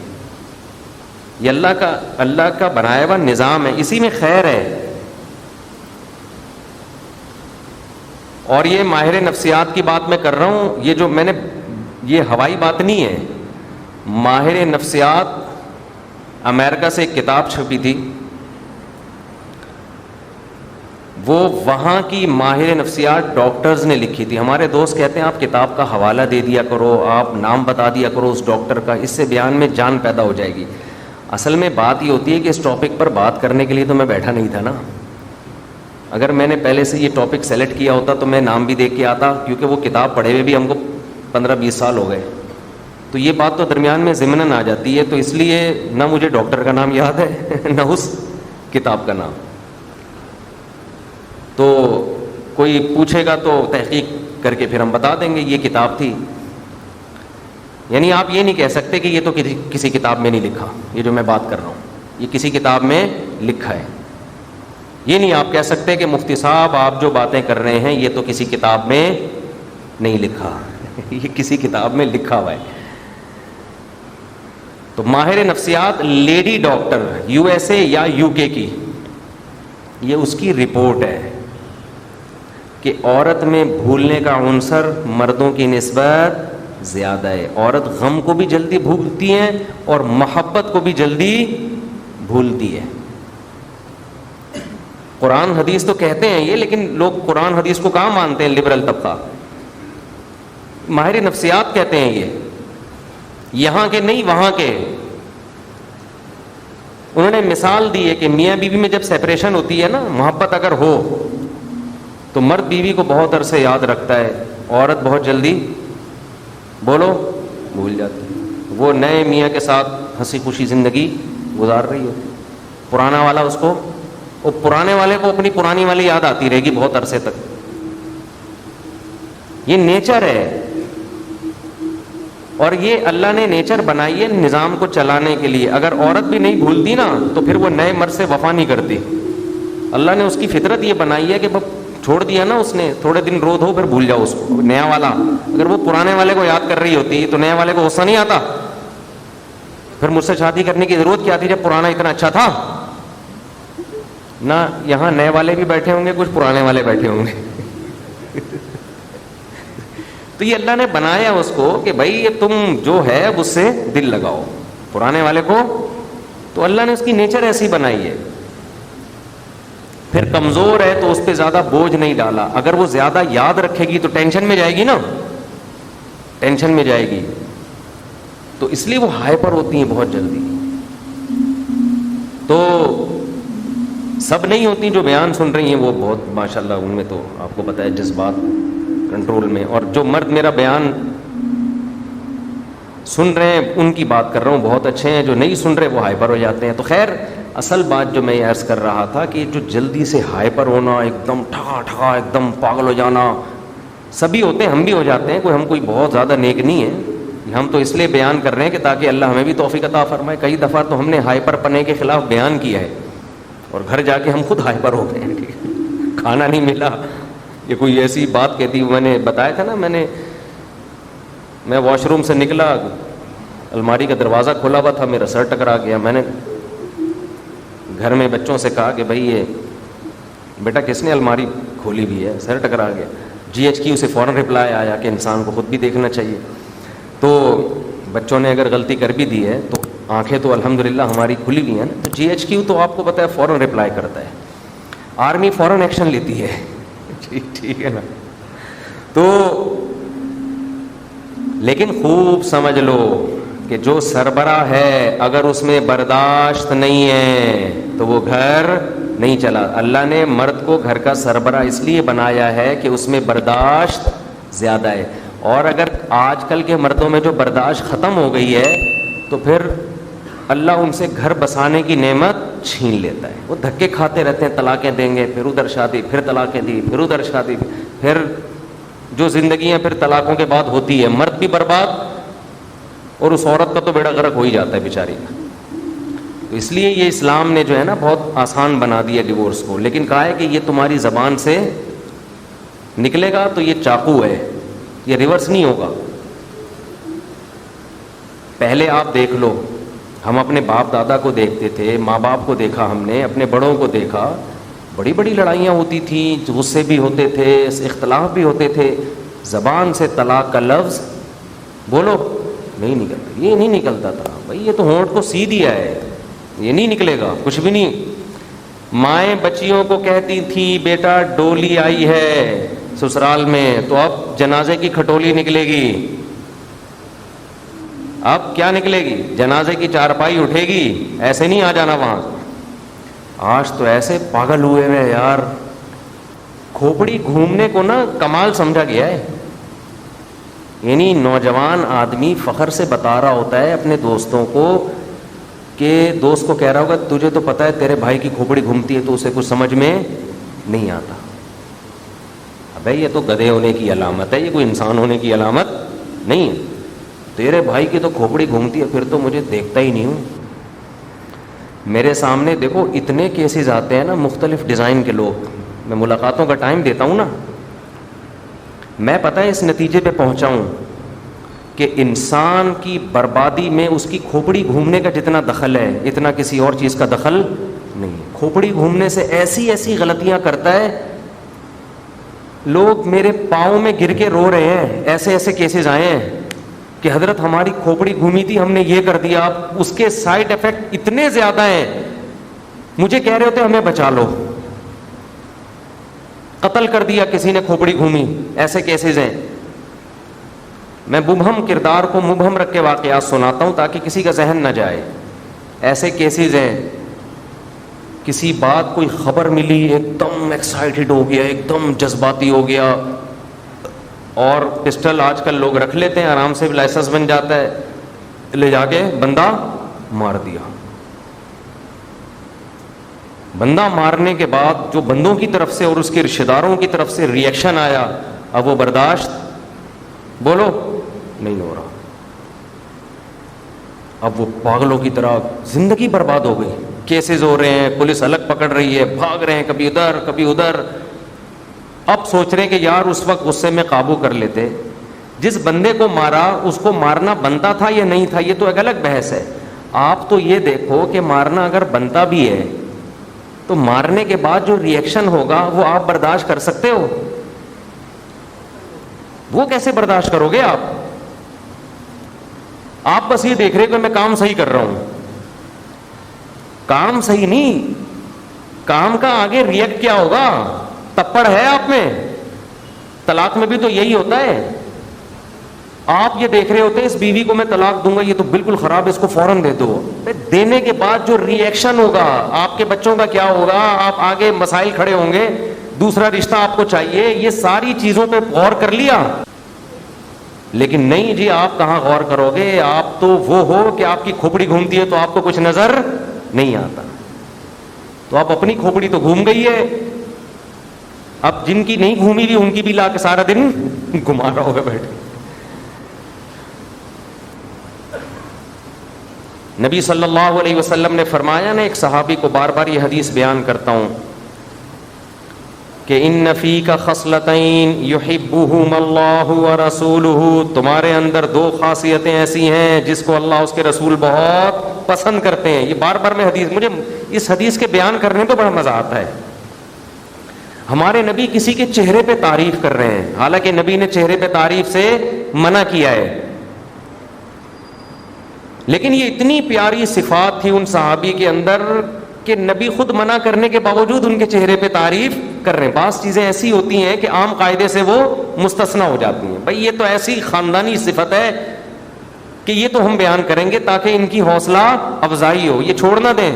Speaker 1: یہ اللہ کا بنایا ہوا نظام ہے, اسی میں خیر ہے. اور یہ ماہر نفسیات کی بات میں کر رہا ہوں, یہ جو میں نے, یہ ہوائی بات نہیں ہے. ماہر نفسیات, امریکہ سے ایک کتاب چھپی تھی, وہ وہاں کی ماہر نفسیات ڈاکٹرز نے لکھی تھی. ہمارے دوست کہتے ہیں آپ کتاب کا حوالہ دے دیا کرو, آپ نام بتا دیا کرو اس ڈاکٹر کا, اس سے بیان میں جان پیدا ہو جائے گی. اصل میں بات یہ ہوتی ہے کہ اس ٹاپک پر بات کرنے کے لیے تو میں بیٹھا نہیں تھا نا. اگر میں نے پہلے سے یہ ٹاپک سیلیکٹ کیا ہوتا تو میں نام بھی دیکھ کے آتا, کیونکہ وہ کتاب پڑھے ہوئے بھی ہم کو 15-20 سال ہو گئے. تو یہ بات تو درمیان میں ضمناً آ جاتی ہے, تو اس لیے نہ مجھے ڈاکٹر کا نام یاد ہے نہ اس کتاب کا نام. تو کوئی پوچھے گا تو تحقیق کر کے پھر ہم بتا دیں گے یہ کتاب تھی. یعنی آپ یہ نہیں کہہ سکتے کہ یہ تو کسی کتاب میں نہیں لکھا, یہ جو میں بات کر رہا ہوں یہ کسی کتاب میں لکھا ہے. یہ نہیں آپ کہہ سکتے کہ مفتی صاحب آپ جو باتیں کر رہے ہیں یہ تو کسی کتاب میں نہیں لکھا یہ کسی کتاب میں لکھا ہوا ہے. تو ماہر نفسیات لیڈی ڈاکٹر USA یا UK کی, یہ اس کی رپورٹ ہے کہ عورت میں بھولنے کا عنصر مردوں کی نسبت زیادہ ہے. عورت غم کو بھی جلدی بھولتی ہے اور محبت کو بھی جلدی بھولتی ہے. قرآن حدیث تو کہتے ہیں یہ, لیکن لوگ قرآن حدیث کو کہاں مانتے ہیں, لبرل طبقہ. ماہر نفسیات کہتے ہیں یہ, یہاں کے نہیں وہاں کے. انہوں نے مثال دی ہے کہ میاں بیوی میں جب سیپریشن ہوتی ہے نا, محبت اگر ہو تو مرد بیوی کو بہت عرصے یاد رکھتا ہے, عورت بہت جلدی بولو بھول جاتی. وہ نئے میاں کے ساتھ ہنسی خوشی زندگی گزار رہی ہوتی, پرانا والا اس کو, وہ پرانے والے کو اپنی پرانی والی یاد آتی رہے گی بہت عرصے تک. یہ نیچر ہے, اور یہ اللہ نے نیچر بنائی ہے نظام کو چلانے کے لیے. اگر عورت بھی نہیں بھولتی نا تو پھر وہ نئے مرد سے وفا نہیں کرتی. اللہ نے اس کی فطرت یہ بنائی ہے کہ چھوڑ دیا نا اس نے, تھوڑے دن رو دھو پھر بھول جاؤ اس کو. نیا والا اگر وہ پرانے والے کو یاد کر رہی ہوتی تو نئے والے کو غصہ نہیں آتا؟ پھر مجھ سے شادی کرنے کی ضرورت کیا تھی جب پرانا اتنا اچھا تھا نا. یہاں نئے والے بھی بیٹھے ہوں گے, کچھ پرانے والے بیٹھے ہوں گے. تو یہ اللہ نے بنایا اس کو کہ بھائی یہ تم جو ہے اس سے دل لگاؤ. پرانے والے کو تو اللہ نے اس کی نیچر ایسی بنائی ہے. پھر کمزور ہے تو اس پہ زیادہ بوجھ نہیں ڈالا. اگر وہ زیادہ یاد رکھے گی تو ٹینشن میں جائے گی نا, ٹینشن میں جائے گی. تو اس لیے وہ ہائپر ہوتی ہیں بہت جلدی. تو سب نہیں ہوتی جو بیان سن رہی ہیں, وہ بہت ماشاءاللہ ان میں تو آپ کو پتہ ہے جذبات کنٹرول میں. اور جو مرد میرا بیان سن رہے ہیں ان کی بات کر رہا ہوں, بہت اچھے ہیں. جو نہیں سن رہے وہ ہائپر ہو جاتے ہیں. تو خیر اصل بات جو میں عرض کر رہا تھا کہ جو جلدی سے ہائپر ہونا, ایک دم ٹھگا ٹھگا ایک دم پاگل ہو جانا, سبھی ہوتے ہیں, ہم بھی ہو جاتے ہیں. ہم کوئی بہت زیادہ نیک نہیں ہیں. ہم تو اس لیے بیان کر رہے ہیں کہ تاکہ اللہ ہمیں بھی توفیق عطا فرمائے. کئی دفعہ تو ہم نے ہائپر پنے کے خلاف بیان کیا ہے اور گھر جا کے ہم خود ہائپر ہو گئے ہیں. کھانا نہیں ملا, یہ کوئی ایسی بات کہتی. میں نے بتایا تھا نا, میں واش روم سے نکلا, الماری کا دروازہ کھلا ہوا تھا, میرا سر ٹکرا گیا. میں نے گھر میں بچوں سے کہا کہ بھائی یہ بیٹا کس نے الماری کھولی ہوئی ہے, سر ٹکرا گیا. GHQ سے فوراً رپلائی آیا کہ انسان کو خود بھی دیکھنا چاہیے. تو بچوں نے اگر غلطی کر بھی دی ہے تو آنکھیں تو الحمدللہ ہماری کھلی ہوئی ہیں نا. تو GHQ تو آپ کو پتہ ہے فوراً رپلائی کرتا ہے, آرمی فوراً ایکشن لیتی ہے. ٹھیک ہے نا. تو لیکن خوب سمجھ لو کہ جو سربراہ ہے اگر اس میں برداشت نہیں ہے تو وہ گھر نہیں چلا. اللہ نے مرد کو گھر کا سربراہ اس لیے بنایا ہے کہ اس میں برداشت زیادہ ہے. اور اگر آج کل کے مردوں میں جو برداشت ختم ہو گئی ہے تو پھر اللہ ان سے گھر بسانے کی نعمت چھین لیتا ہے. وہ دھکے کھاتے رہتے ہیں, طلاقیں دیں گے, پھر ادھر شادی, پھر طلاقیں دی, پھر ادھر شادی, پھر جو زندگیاں پھر طلاقوں کے بعد ہوتی ہے, مرد بھی برباد اور اس عورت کا تو بیڑا غرق ہو ہی جاتا ہے بیچاری کا. تو اس لیے یہ اسلام نے جو ہے نا بہت آسان بنا دیا ڈیورس کو. لیکن کہا ہے کہ یہ تمہاری زبان سے نکلے گا تو یہ چاقو ہے, یہ ریورس نہیں ہوگا. پہلے آپ دیکھ لو, ہم اپنے باپ دادا کو دیکھتے تھے, ماں باپ کو دیکھا, ہم نے اپنے بڑوں کو دیکھا, بڑی بڑی لڑائیاں ہوتی تھیں, غصے بھی ہوتے تھے, اختلاف بھی ہوتے تھے. زبان سے طلاق کا لفظ بولو نہیں نکلتا, یہ نہیں نکلتا تھا بھائی, یہ تو ہونٹ کو سی دیا ہے, یہ نہیں نکلے گا کچھ بھی نہیں. مائیں بچیوں کو کہتی تھی بیٹا ڈولی آئی ہے سسرال میں تو اب جنازے کی کھٹولی نکلے گی. اب کیا نکلے گی؟ جنازے کی چارپائی اٹھے گی, ایسے نہیں آ جانا وہاں. آج تو ایسے پاگل ہوئے ہیں یار, کھوپڑی گھومنے کو نا کمال سمجھا گیا ہے. یعنی نوجوان آدمی فخر سے بتا رہا ہوتا ہے اپنے دوستوں کو کہ دوست کو کہہ رہا ہوگا تجھے تو پتہ ہے تیرے بھائی کی کھوپڑی گھومتی ہے تو اسے کچھ سمجھ میں نہیں آتا. ابے یہ تو گدھے ہونے کی علامت ہے, یہ کوئی انسان ہونے کی علامت نہیں ہے. تیرے بھائی کی تو کھوپڑی گھومتی ہے, پھر تو مجھے دیکھتا ہی نہیں ہوں. میرے سامنے دیکھو اتنے کیسز آتے ہیں نا مختلف ڈیزائن کے لوگ. میں ملاقاتوں کا ٹائم دیتا ہوں نا, میں پتہ ہے اس نتیجے پہ پہنچا ہوں کہ انسان کی بربادی میں اس کی کھوپڑی گھومنے کا جتنا دخل ہے اتنا کسی اور چیز کا دخل نہیں ہے. کھوپڑی گھومنے سے ایسی ایسی غلطیاں کرتا ہے, لوگ میرے پاؤں میں گر کے رو رہے ہیں. ایسے ایسے کیسز آئے ہیں کہ حضرت ہماری کھوپڑی گھومی تھی, ہم نے یہ کر دیا, اس کے سائیڈ ایفیکٹ اتنے زیادہ ہیں. مجھے کہہ رہے ہوتے ہمیں بچا لو, قتل کر دیا کسی نے کھوپڑی گھومی. ایسے کیسز ہیں. میں مبہم کردار کو مبہم رکھ کے واقعات سناتا ہوں تاکہ کسی کا ذہن نہ جائے. ایسے کیسز ہیں, کسی بات کوئی خبر ملی ایک دم ایکسائٹڈ ہو گیا, ایک دم جذباتی ہو گیا, اور پسٹل آج کل لوگ رکھ لیتے ہیں, آرام سے لائسنس بن جاتا ہے, لے جا کے بندہ مار دیا. بندہ مارنے کے بعد جو بندوں کی طرف سے اور اس کے رشتہ داروں کی طرف سے ری ایکشن آیا, اب وہ برداشت بولو نہیں ہو رہا. اب وہ پاگلوں کی طرح زندگی برباد ہو گئی. کیسز ہو رہے ہیں, پولیس الگ پکڑ رہی ہے, بھاگ رہے ہیں کبھی ادھر کبھی ادھر. اب سوچ رہے کہ یار اس وقت غصے میں قابو کر لیتے. جس بندے کو مارا اس کو مارنا بنتا تھا یا نہیں تھا، یہ تو ایک الگ بحث ہے. آپ تو یہ دیکھو کہ مارنا اگر بنتا بھی ہے تو مارنے کے بعد جو ری ایکشن ہوگا وہ آپ برداشت کر سکتے ہو؟ وہ کیسے برداشت کرو گے آپ؟ آپ بس یہ دیکھ رہے کہ میں کام صحیح کر رہا ہوں. کام صحیح نہیں، کام کا آگے ری ایکٹ کیا ہوگا؟ تپڑ ہے آپ میں. طلاق میں بھی تو یہی ہوتا ہے. آپ یہ دیکھ رہے ہوتے ہیں اس بیوی کو میں طلاق دوں گا، یہ تو بالکل خراب ہے، اس کو فوراً دے دو. دینے کے بعد جو ری ایکشن ہوگا، آپ کے بچوں کا کیا ہوگا، آپ آگے مسائل کھڑے ہوں گے، دوسرا رشتہ آپ کو چاہیے، یہ ساری چیزوں پہ غور کر لیا. لیکن نہیں جی، آپ کہاں غور کرو گے؟ آپ تو وہ ہو کہ آپ کی کھوپڑی گھومتی ہے تو آپ کو کچھ نظر نہیں آتا. تو آپ اپنی کھوپڑی تو گھوم گئی ہے، اب جن کی نہیں گھومی بھی ان کی بھی لا کے سارا دن گھما رہا ہوگا بیٹھے. نبی صلی اللہ علیہ وسلم نے فرمایا نا، ایک صحابی کو بار بار یہ حدیث بیان کرتا ہوں کہ ان فیک خصلتین یحبہم اللہ ورسولہ، تمہارے اندر دو خاصیتیں ایسی ہیں جس کو اللہ اس کے رسول بہت پسند کرتے ہیں. یہ بار بار میں حدیث، مجھے اس حدیث کے بیان کرنے پہ بڑا مزہ آتا ہے. ہمارے نبی کسی کے چہرے پہ تعریف کر رہے ہیں، حالانکہ نبی نے چہرے پہ تعریف سے منع کیا ہے، لیکن یہ اتنی پیاری صفات تھی ان صحابی کے اندر کہ نبی خود منع کرنے کے باوجود ان کے چہرے پہ تعریف کر رہے ہیں. بعض چیزیں ایسی ہوتی ہیں کہ عام قاعدے سے وہ مستثنا ہو جاتی ہیں. بھائی یہ تو ایسی خاندانی صفت ہے کہ یہ تو ہم بیان کریں گے تاکہ ان کی حوصلہ افزائی ہو، یہ چھوڑ نہ دیں.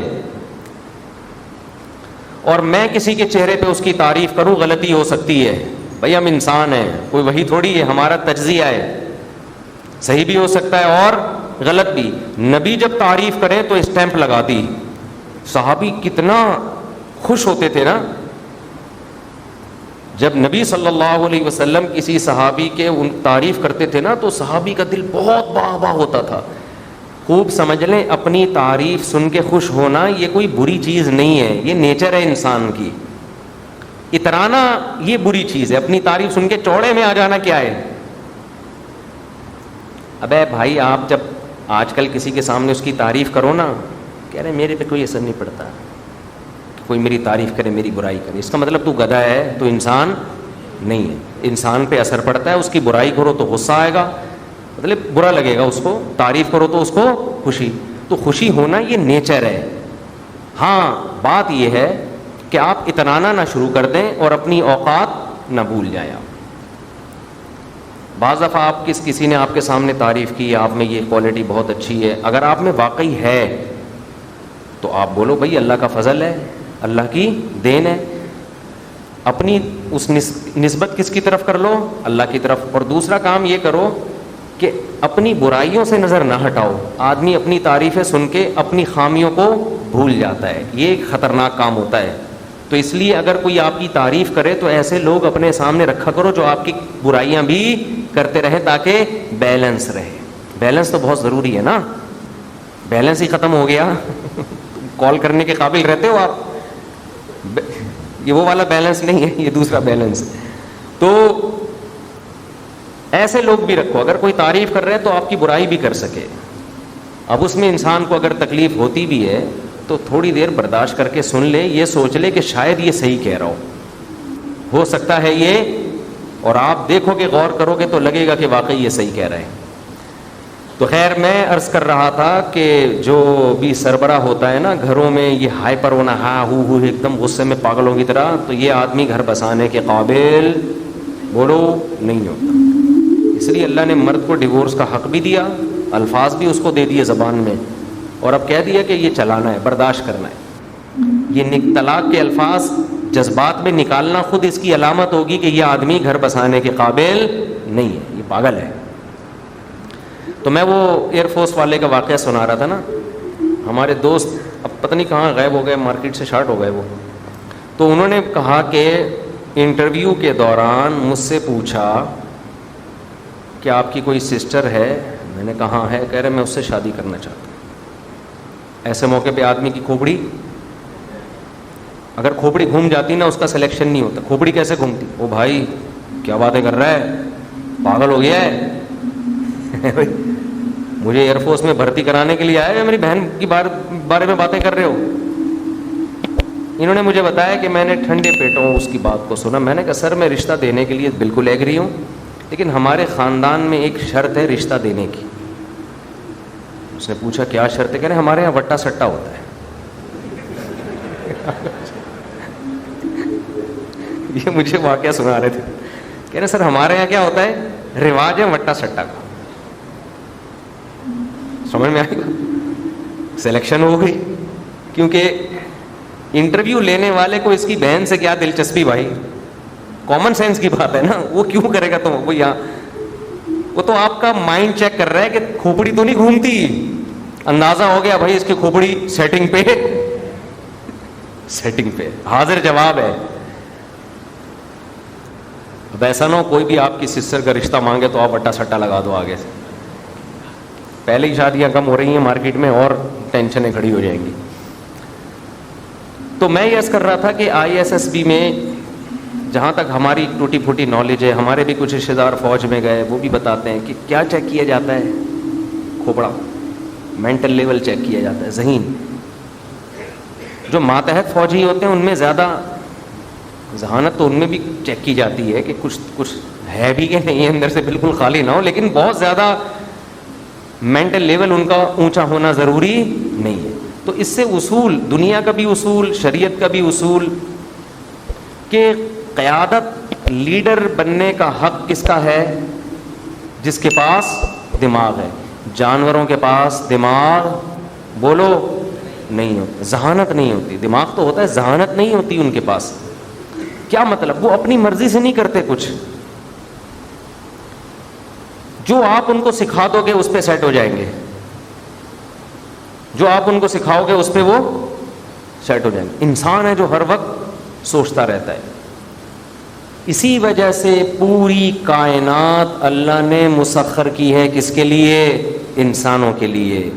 Speaker 1: اور میں کسی کے چہرے پہ اس کی تعریف کروں، غلطی ہو سکتی ہے. بھائی ہم انسان ہیں، کوئی وہی تھوڑی ہے، ہمارا تجزیہ ہے، صحیح بھی ہو سکتا ہے اور غلط بھی. نبی جب تعریف کریں تو اسٹیمپ لگا دی. صحابی کتنا خوش ہوتے تھے نا جب نبی صلی اللہ علیہ وسلم کسی صحابی کے ان تعریف کرتے تھے نا، تو صحابی کا دل بہت باغ باغ ہوتا تھا. خوب سمجھ لیں، اپنی تعریف سن کے خوش ہونا یہ کوئی بری چیز نہیں ہے، یہ نیچر ہے انسان کی. اترانا یہ بری چیز ہے، اپنی تعریف سن کے چوڑے میں آ جانا کیا ہے؟ ابے بھائی، آپ جب آج کل کسی کے سامنے اس کی تعریف کرو نا، کہہ رہے میرے پہ کوئی اثر نہیں پڑتا، کوئی میری تعریف کرے میری برائی کرے، اس کا مطلب تو گدھا ہے، تو انسان نہیں ہے. انسان پہ اثر پڑتا ہے، اس کی برائی کرو تو غصہ آئے گا، مطلب برا لگے گا اس کو، تعریف کرو تو اس کو خوشی. تو خوشی ہونا یہ نیچر ہے. ہاں بات یہ ہے کہ آپ اتنانا نہ شروع کر دیں اور اپنی اوقات نہ بھول جائیں. آپ بعض دفعہ آپ کسی نے آپ کے سامنے تعریف کی، آپ میں یہ کوالٹی بہت اچھی ہے، اگر آپ میں واقعی ہے تو آپ بولو بھائی اللہ کا فضل ہے، اللہ کی دین ہے. اپنی اس نسبت کس کی طرف کر لو؟ اللہ کی طرف. اور دوسرا کام یہ کرو کہ اپنی برائیوں سے نظر نہ ہٹاؤ. آدمی اپنی تعریفیں سن کے اپنی خامیوں کو بھول جاتا ہے، یہ ایک خطرناک کام ہوتا ہے. تو اس لیے اگر کوئی آپ کی تعریف کرے تو ایسے لوگ اپنے سامنے رکھا کرو جو آپ کی برائیاں بھی کرتے رہے، تاکہ بیلنس رہے. بیلنس تو بہت ضروری ہے نا. بیلنس ہی ختم ہو گیا کال کرنے کے قابل رہتے ہو آپ؟ یہ وہ والا بیلنس نہیں ہے، یہ دوسرا بیلنس. تو ایسے لوگ بھی رکھو، اگر کوئی تعریف کر رہے ہیں تو آپ کی برائی بھی کر سکے. اب اس میں انسان کو اگر تکلیف ہوتی بھی ہے تو تھوڑی دیر برداشت کر کے سن لے، یہ سوچ لے کہ شاید یہ صحیح کہہ رہا ہو سکتا ہے یہ، اور آپ دیکھو کہ غور کرو گے تو لگے گا کہ واقعی یہ صحیح کہہ رہے ہیں. تو خیر میں عرض کر رہا تھا کہ جو بھی سربراہ ہوتا ہے نا گھروں میں، یہ ہائپر ہونا، ہاں ہو ایک دم غصے میں پاگلوں کی طرح، تو یہ آدمی گھر بسانے کے قابل بولو نہیں ہوتا. اس لیے اللہ نے مرد کو ڈیورس کا حق بھی دیا، الفاظ بھی اس کو دے دیے زبان میں، اور اب کہہ دیا کہ یہ چلانا ہے، برداشت کرنا ہے. یہ طلاق کے الفاظ جذبات میں نکالنا خود اس کی علامت ہوگی کہ یہ آدمی گھر بسانے کے قابل نہیں ہے، یہ پاگل ہے. تو میں وہ ایئر فورس والے کا واقعہ سنا رہا تھا نا. ہمارے دوست اب پتہ نہیں کہاں غائب ہو گئے، مارکیٹ سے شارٹ ہو گئے وہ. تو انہوں نے کہا کہ انٹرویو کے دوران مجھ سے پوچھا کہ آپ کی کوئی سسٹر ہے؟ میں نے کہا ہے. کہہ رہے میں اس سے شادی کرنا چاہتا ہوں. ایسے موقع پہ آدمی کی کھوپڑی اگر کھوپڑی گھوم جاتی نا اس کا سلیکشن نہیں ہوتا. کھوپڑی کیسے گھومتی؟ او بھائی کیا باتیں کر رہا ہے, پاگل ہو گیا ہے مجھے ایئر فورس میں بھرتی کرانے کے لیے آئے یا میری بہن کی بارے میں باتیں کر رہے ہو؟ انہوں نے مجھے بتایا کہ میں نے ٹھنڈے پیٹوں اس کی بات کو سنا. میں نے کہا سر میں رشتہ دینے کے لیے بالکل ایگری ہوں, لیکن ہمارے خاندان میں ایک شرط ہے رشتہ دینے کی. اس نے پوچھا کیا شرط ہے؟ کہہ رہے ہمارے یہاں وٹا سٹا ہوتا ہے. یہ مجھے واقعہ سنا رہے تھے, کہہ رہے سر ہمارے یہاں کیا ہوتا ہے, رواج ہے وٹا سٹا کا. سمجھ میں آئے گا؟ سلیکشن ہو گئی, کیونکہ انٹرویو لینے والے کو اس کی بہن سے کیا دلچسپی بھائی, کامن سینس کی بات ہے نا, وہ کیوں کرے گا؟ تو وہ تو آپ کا مائنڈ چیک کر رہا ہے کہ کھوپڑی تو نہیں گھومتی. اندازہ ہو گیا بھائی اس کی کھوپڑی سیٹنگ پہ حاضر جواب ہے. ویسا نہ ہو کوئی بھی آپ کی سسٹر کا رشتہ مانگے تو آپ اٹا سٹا لگا دو آگے سے. پہلے ہی شادیاں کم ہو رہی ہیں مارکیٹ میں اور ٹینشنیں کھڑی ہو جائیں گی. تو میں یہ کر رہا تھا کہ ISSB میں جہاں تک ہماری ٹوٹی پھوٹی نالج ہے, ہمارے بھی کچھ رشتے دار فوج میں گئے, وہ بھی بتاتے ہیں کہ کیا چیک کیا جاتا ہے, کھوپڑا, مینٹل لیول چیک کیا جاتا ہے, ذہین. جو ماتحت فوجی ہوتے ہیں ان میں زیادہ ذہانت تو ان میں بھی چیک کی جاتی ہے کہ کچھ ہے بھی کہ نہیں ہے, اندر سے بالکل خالی نہ ہو, لیکن بہت زیادہ مینٹل لیول ان کا اونچا ہونا ضروری نہیں ہے. تو اس سے اصول, دنیا کا بھی اصول, شریعت کا بھی اصول, کہ قیادت لیڈر بننے کا حق کس کا ہے؟ جس کے پاس دماغ ہے. جانوروں کے پاس دماغ بولو نہیں ہوتا, ذہانت نہیں ہوتی. دماغ تو ہوتا ہے, ذہانت نہیں ہوتی ان کے پاس. کیا مطلب؟ وہ اپنی مرضی سے نہیں کرتے کچھ, جو آپ ان کو سکھا دو گے اس پہ سیٹ ہو جائیں گے. جو آپ ان کو سکھاؤ گے اس پہ وہ سیٹ ہو جائیں گے. انسان ہے جو ہر وقت سوچتا رہتا ہے. اسی وجہ سے پوری کائنات اللہ نے مسخر کی ہے کس کے لیے؟ انسانوں کے لیے,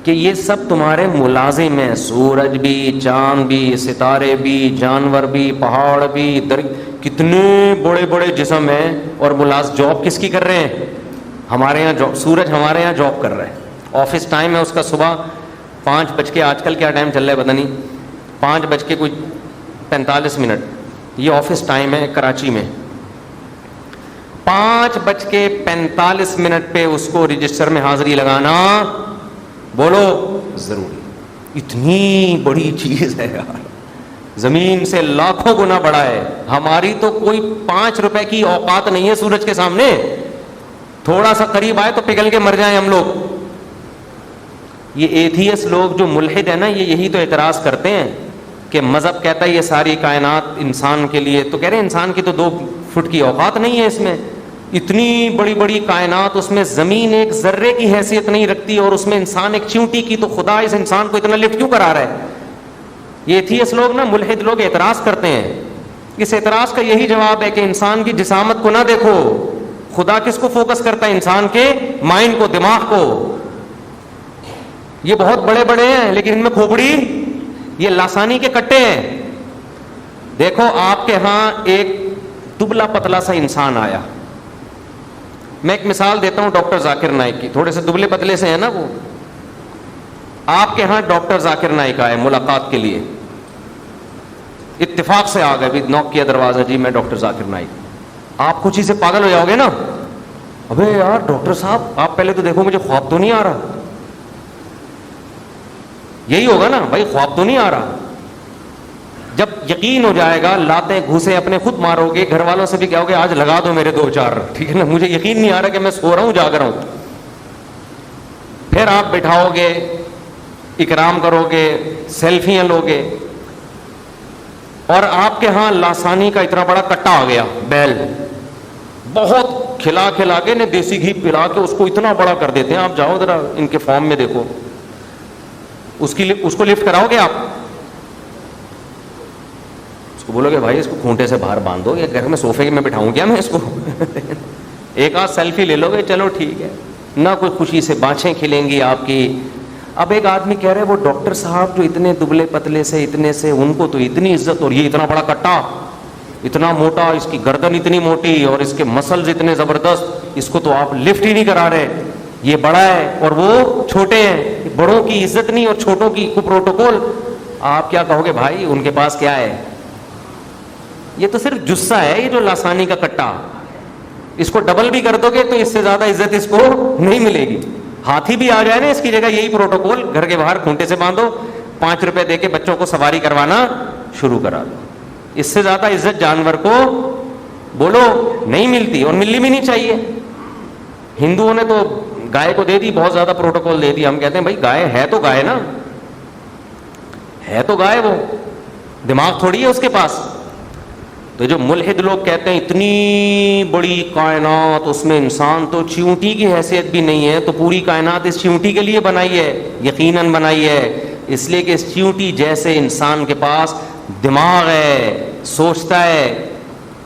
Speaker 1: کہ یہ سب تمہارے ملازم ہیں. سورج بھی, چاند بھی, ستارے بھی, جانور بھی, پہاڑ بھی, کتنے بڑے بڑے جسم ہیں, اور جاب کس کی کر رہے ہیں؟ ہمارے یہاں سورج ہمارے یہاں جاب کر رہا ہے. آفس ٹائم ہے اس کا صبح 5 آج کل کیا ٹائم چل رہا ہے پتہ نہیں, 5:45, یہ آفس ٹائم ہے کراچی میں. 5:45 پہ اس کو رجسٹر میں حاضری لگانا بولو ضروری. اتنی بڑی چیز ہے یار, زمین سے لاکھوں گنا بڑا ہے. ہماری تو کوئی 5 روپے کی اوقات نہیں ہے سورج کے سامنے. تھوڑا سا قریب آئے تو پگھل کے مر جائیں ہم لوگ. یہ ایتھیس لوگ جو ملحد ہیں نا, یہ یہی تو اعتراض کرتے ہیں کہ مذہب کہتا ہے یہ ساری کائنات انسان کے لیے, تو کہہ رہے ہیں انسان کی تو 2 فٹ کی اوقات نہیں ہے اس میں. اتنی بڑی بڑی کائنات, اس میں زمین ایک ذرے کی حیثیت نہیں رکھتی, اور اس میں انسان ایک چیونٹی کی, تو خدا اس انسان کو اتنا لفٹ کیوں کرا رہا ہے؟ یہ ایتھیس لوگ نا, ملحد لوگ اعتراض کرتے ہیں. اس اعتراض کا یہی جواب ہے کہ انسان کی جسامت کو نہ دیکھو. خدا کس کو فوکس کرتا ہے؟ انسان کے مائنڈ کو, دماغ کو. یہ بہت بڑے بڑے ہیں لیکن ان میں کھوپڑی, یہ لاسانی کے کٹے ہیں. دیکھو آپ کے ہاں ایک دبلا پتلا سا انسان آیا. میں ایک مثال دیتا ہوں ڈاکٹر ذاکر نائک کی, تھوڑے سے دبلے پتلے سے ہیں نا وہ. آپ کے ہاں ڈاکٹر ذاکر نائک آئے ملاقات کے لیے, اتفاق سے آ گئے, بھی نوک کیا دروازہ, جی میں ڈاکٹر ذاکر نائک. آپ کچھ ہی سے پاگل ہو جاؤ گے نا, ابے یار ڈاکٹر صاحب آپ پہلے تو دیکھو مجھے خواب تو نہیں آ رہا. یہی ہوگا نا بھائی, خواب تو نہیں آ رہا. جب یقین ہو جائے گا, لاتے گھوسے اپنے خود مارو گے, گھر والوں سے بھی کہو گے آج لگا دو میرے 2-4, ٹھیک ہے نا, مجھے یقین نہیں آ رہا کہ میں سو رہا ہوں جاگ رہا ہوں. پھر آپ بٹھاؤ گے, اکرام کرو گے, سیلفیاں لو گے, اور آپ کے ہاں لاسانی کا اتنا بڑا کٹا آ گیا, بیل, بہت کھلا کے نے دیسی گھی پلا کے اس کو اتنا بڑا کر دیتے ہیں. آپ جاؤ ذرا ان کے فارم میں دیکھو, اس کو لفٹ کراؤ گے آپ؟ اس کو بولو گے بھائی اس کو کھونٹے سے باہر باندھ دو, یا گھر میں صوفے میں بٹھاؤں کیا میں اس کو؟ ایک آدھ سیلفی لے لو گے, چلو ٹھیک ہے. نہ کوئی خوشی سے بانچیں کھلیں گی آپ کی, اب ایک آدمی کہہ رہے وہ ڈاکٹر صاحب جو اتنے دبلے پتلے سے اتنے سے, ان کو تو اتنی عزت, اور یہ اتنا بڑا کٹا, اتنا موٹا, اس کی گردن اتنی موٹی اور اس کے مسلز اتنے زبردست, اس کو تو آپ لفٹ ہی نہیں کرا رہے, یہ بڑا ہے اور وہ چھوٹے ہیں, بڑوں کی عزت نہیں اور چھوٹوں کی کو پروٹوکول. آپ کیا کہو گے بھائی ان کے پاس کیا ہے؟ یہ تو صرف جسہ ہے, یہ جو لاسانی کا کٹا, اس کو ڈبل بھی کر دو گے تو اس سے زیادہ عزت اس کو نہیں ملے گی. ہاتھی بھی آ جائے نا اس کی جگہ, یہی پروٹوکول, گھر کے باہر کھونٹے سے باندھو, 5 روپے دے کے بچوں کو سواری کروانا شروع کرا دو. اس سے زیادہ عزت جانور کو بولو نہیں ملتی, اور ملنی بھی نہیں چاہیے. ہندوؤں نے تو گائے کو دے دی, بہت زیادہ پروٹوکول دے دی. ہم کہتے ہیں بھائی گائے ہے تو گائے نا, ہے تو گائے, وہ دماغ تھوڑی ہے اس کے پاس. تو جو ملحد لوگ کہتے ہیں اتنی بڑی کائنات, اس میں انسان تو چیونٹی کی حیثیت بھی نہیں ہے, تو پوری کائنات اس چیونٹی کے لیے بنائی ہے, یقیناً بنائی ہے اس لیے کہ اس چیونٹی جیسے انسان کے پاس دماغ ہے, سوچتا ہے,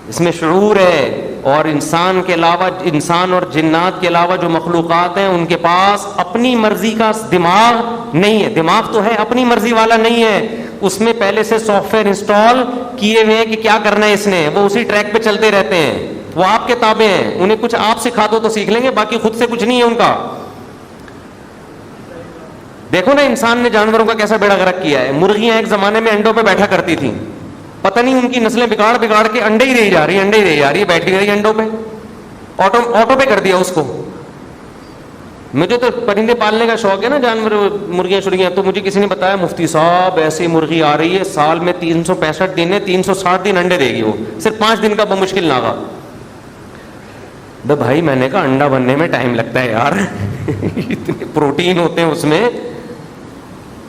Speaker 1: اس میں شعور ہے. اور انسان کے علاوہ, انسان اور جنات کے علاوہ جو مخلوقات ہیں ان کے پاس اپنی مرضی کا دماغ نہیں ہے. دماغ تو ہے, اپنی مرضی والا نہیں ہے. اس میں پہلے سے سافٹ ویئر انسٹال کیے ہوئے ہیں کہ کیا کرنا ہے اس نے, وہ اسی ٹریک پہ چلتے رہتے ہیں. وہ آپ کے تابع ہیں, انہیں کچھ آپ سکھا دو تو سیکھ لیں گے, باقی خود سے کچھ نہیں ہے ان کا. دیکھو نا انسان نے جانوروں کا کیسا بیڑا غرق کیا ہے. مرغیاں ایک زمانے میں انڈوں پہ بیٹھا کرتی تھیں, پتہ نہیں ان کی نسلیں بگاڑ بگاڑ کے انڈے ہی رہی جا رہی ہے, انڈے ہی رہی جا رہی ہے, بیٹھی رہی انڈوں پہ, آٹو پہ کر دیا اس کو. مجھے تو پرندے پالنے کا شوق ہے نا, جانور, مرغیاں شرغیاں, تو مجھے کسی نے بتایا مفتی صاحب ایسی مرغی آ رہی ہے سال میں 365 دن ہے, 360 دن انڈے دے گی, وہ صرف 5 دن کا بمشکل ناغا. بھائی میں نے کہا انڈا بننے میں ٹائم لگتا ہے یار, اتنے پروٹین ہوتے ہیں اس میں.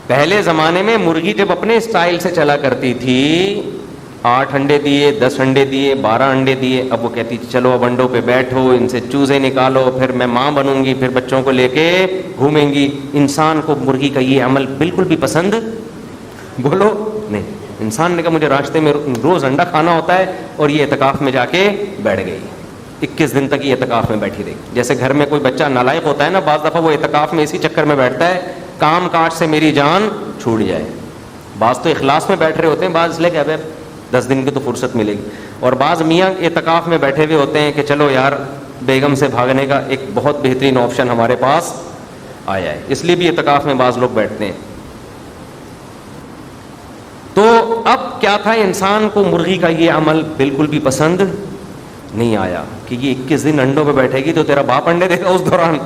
Speaker 1: پہلے زمانے میں مرغی جب اپنے اسٹائل سے چلا کرتی تھی, 8 انڈے دیے, 10 انڈے دیے, 12 انڈے دیے, اب وہ کہتی چلو اب انڈوں پہ بیٹھو, ان سے چوزے نکالو, پھر میں ماں بنوں گی, پھر بچوں کو لے کے گھومیں گی. انسان کو مرغی کا یہ عمل بالکل بھی پسند بولو نہیں. انسان نے کہا مجھے راستے میں روز انڈا کھانا ہوتا ہے, اور یہ اعتکاف میں جا کے بیٹھ گئی. 21 دن تک یہ اعتکاف میں بیٹھی رہی. جیسے گھر میں کوئی بچہ نالائق ہوتا ہے نا, بعض دفعہ وہ اعتکاف میں اسی چکر میں بیٹھتا ہے کام کاج سے میری جان چھوٹ جائے. بعض تو اخلاص میں بیٹھ رہے ہوتے ہیں, بعض اس لیے کہ اب 10 دن کی تو فرصت ملے گی, اور بعض میاں اعتکاف میں بیٹھے ہوئے ہوتے ہیں کہ چلو یار بیگم سے بھاگنے کا ایک بہت بہترین آپشن ہمارے پاس آیا ہے, اس لیے بھی اعتکاف میں بعض لوگ بیٹھتے ہیں. تو اب کیا تھا, انسان کو مرغی کا یہ عمل بالکل بھی پسند نہیں آیا کہ یہ 21 دن انڈوں پہ بیٹھے گی تو تیرا باپ انڈے دے گا اس دوران,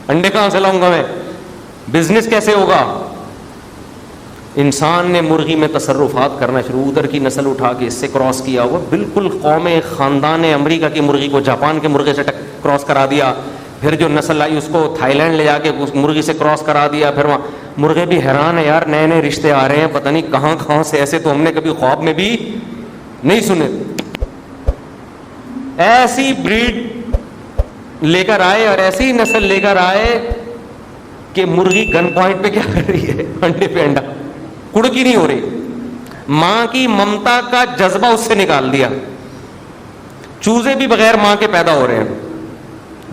Speaker 1: انڈے کہاں سے لاؤں گا میں, بزنس کیسے ہوگا. انسان نے مرغی میں تصرفات کرنا شروع, ادھر کی نسل اٹھا کے اس سے کراس کیا ہوا, بالکل قوم خاندان امریکہ کی مرغی کو جاپان کے مرغے سے کراس کرا دیا, پھر جو نسل آئی اس کو تھائی لینڈ لے جا کے اس مرغی سے کراس کرا دیا. پھر وہاں مرغے بھی حیران ہے یار, نئے نئے رشتے آ رہے ہیں, پتہ نہیں کہاں کہاں سے, ایسے تو ہم نے کبھی خواب میں بھی نہیں سنے. ایسی بریڈ لے کر آئے اور ایسی نسل لے کر آئے کہ مرغی گن پوائنٹ پہ کیا کر رہی ہے, انڈے پہ انڈا, کڑکی نہیں ہو رہی. ماں کی ممتا کا جذبہ اس سے نکال دیا. چوزے بھی بغیر ماں کے پیدا ہو رہے ہیں.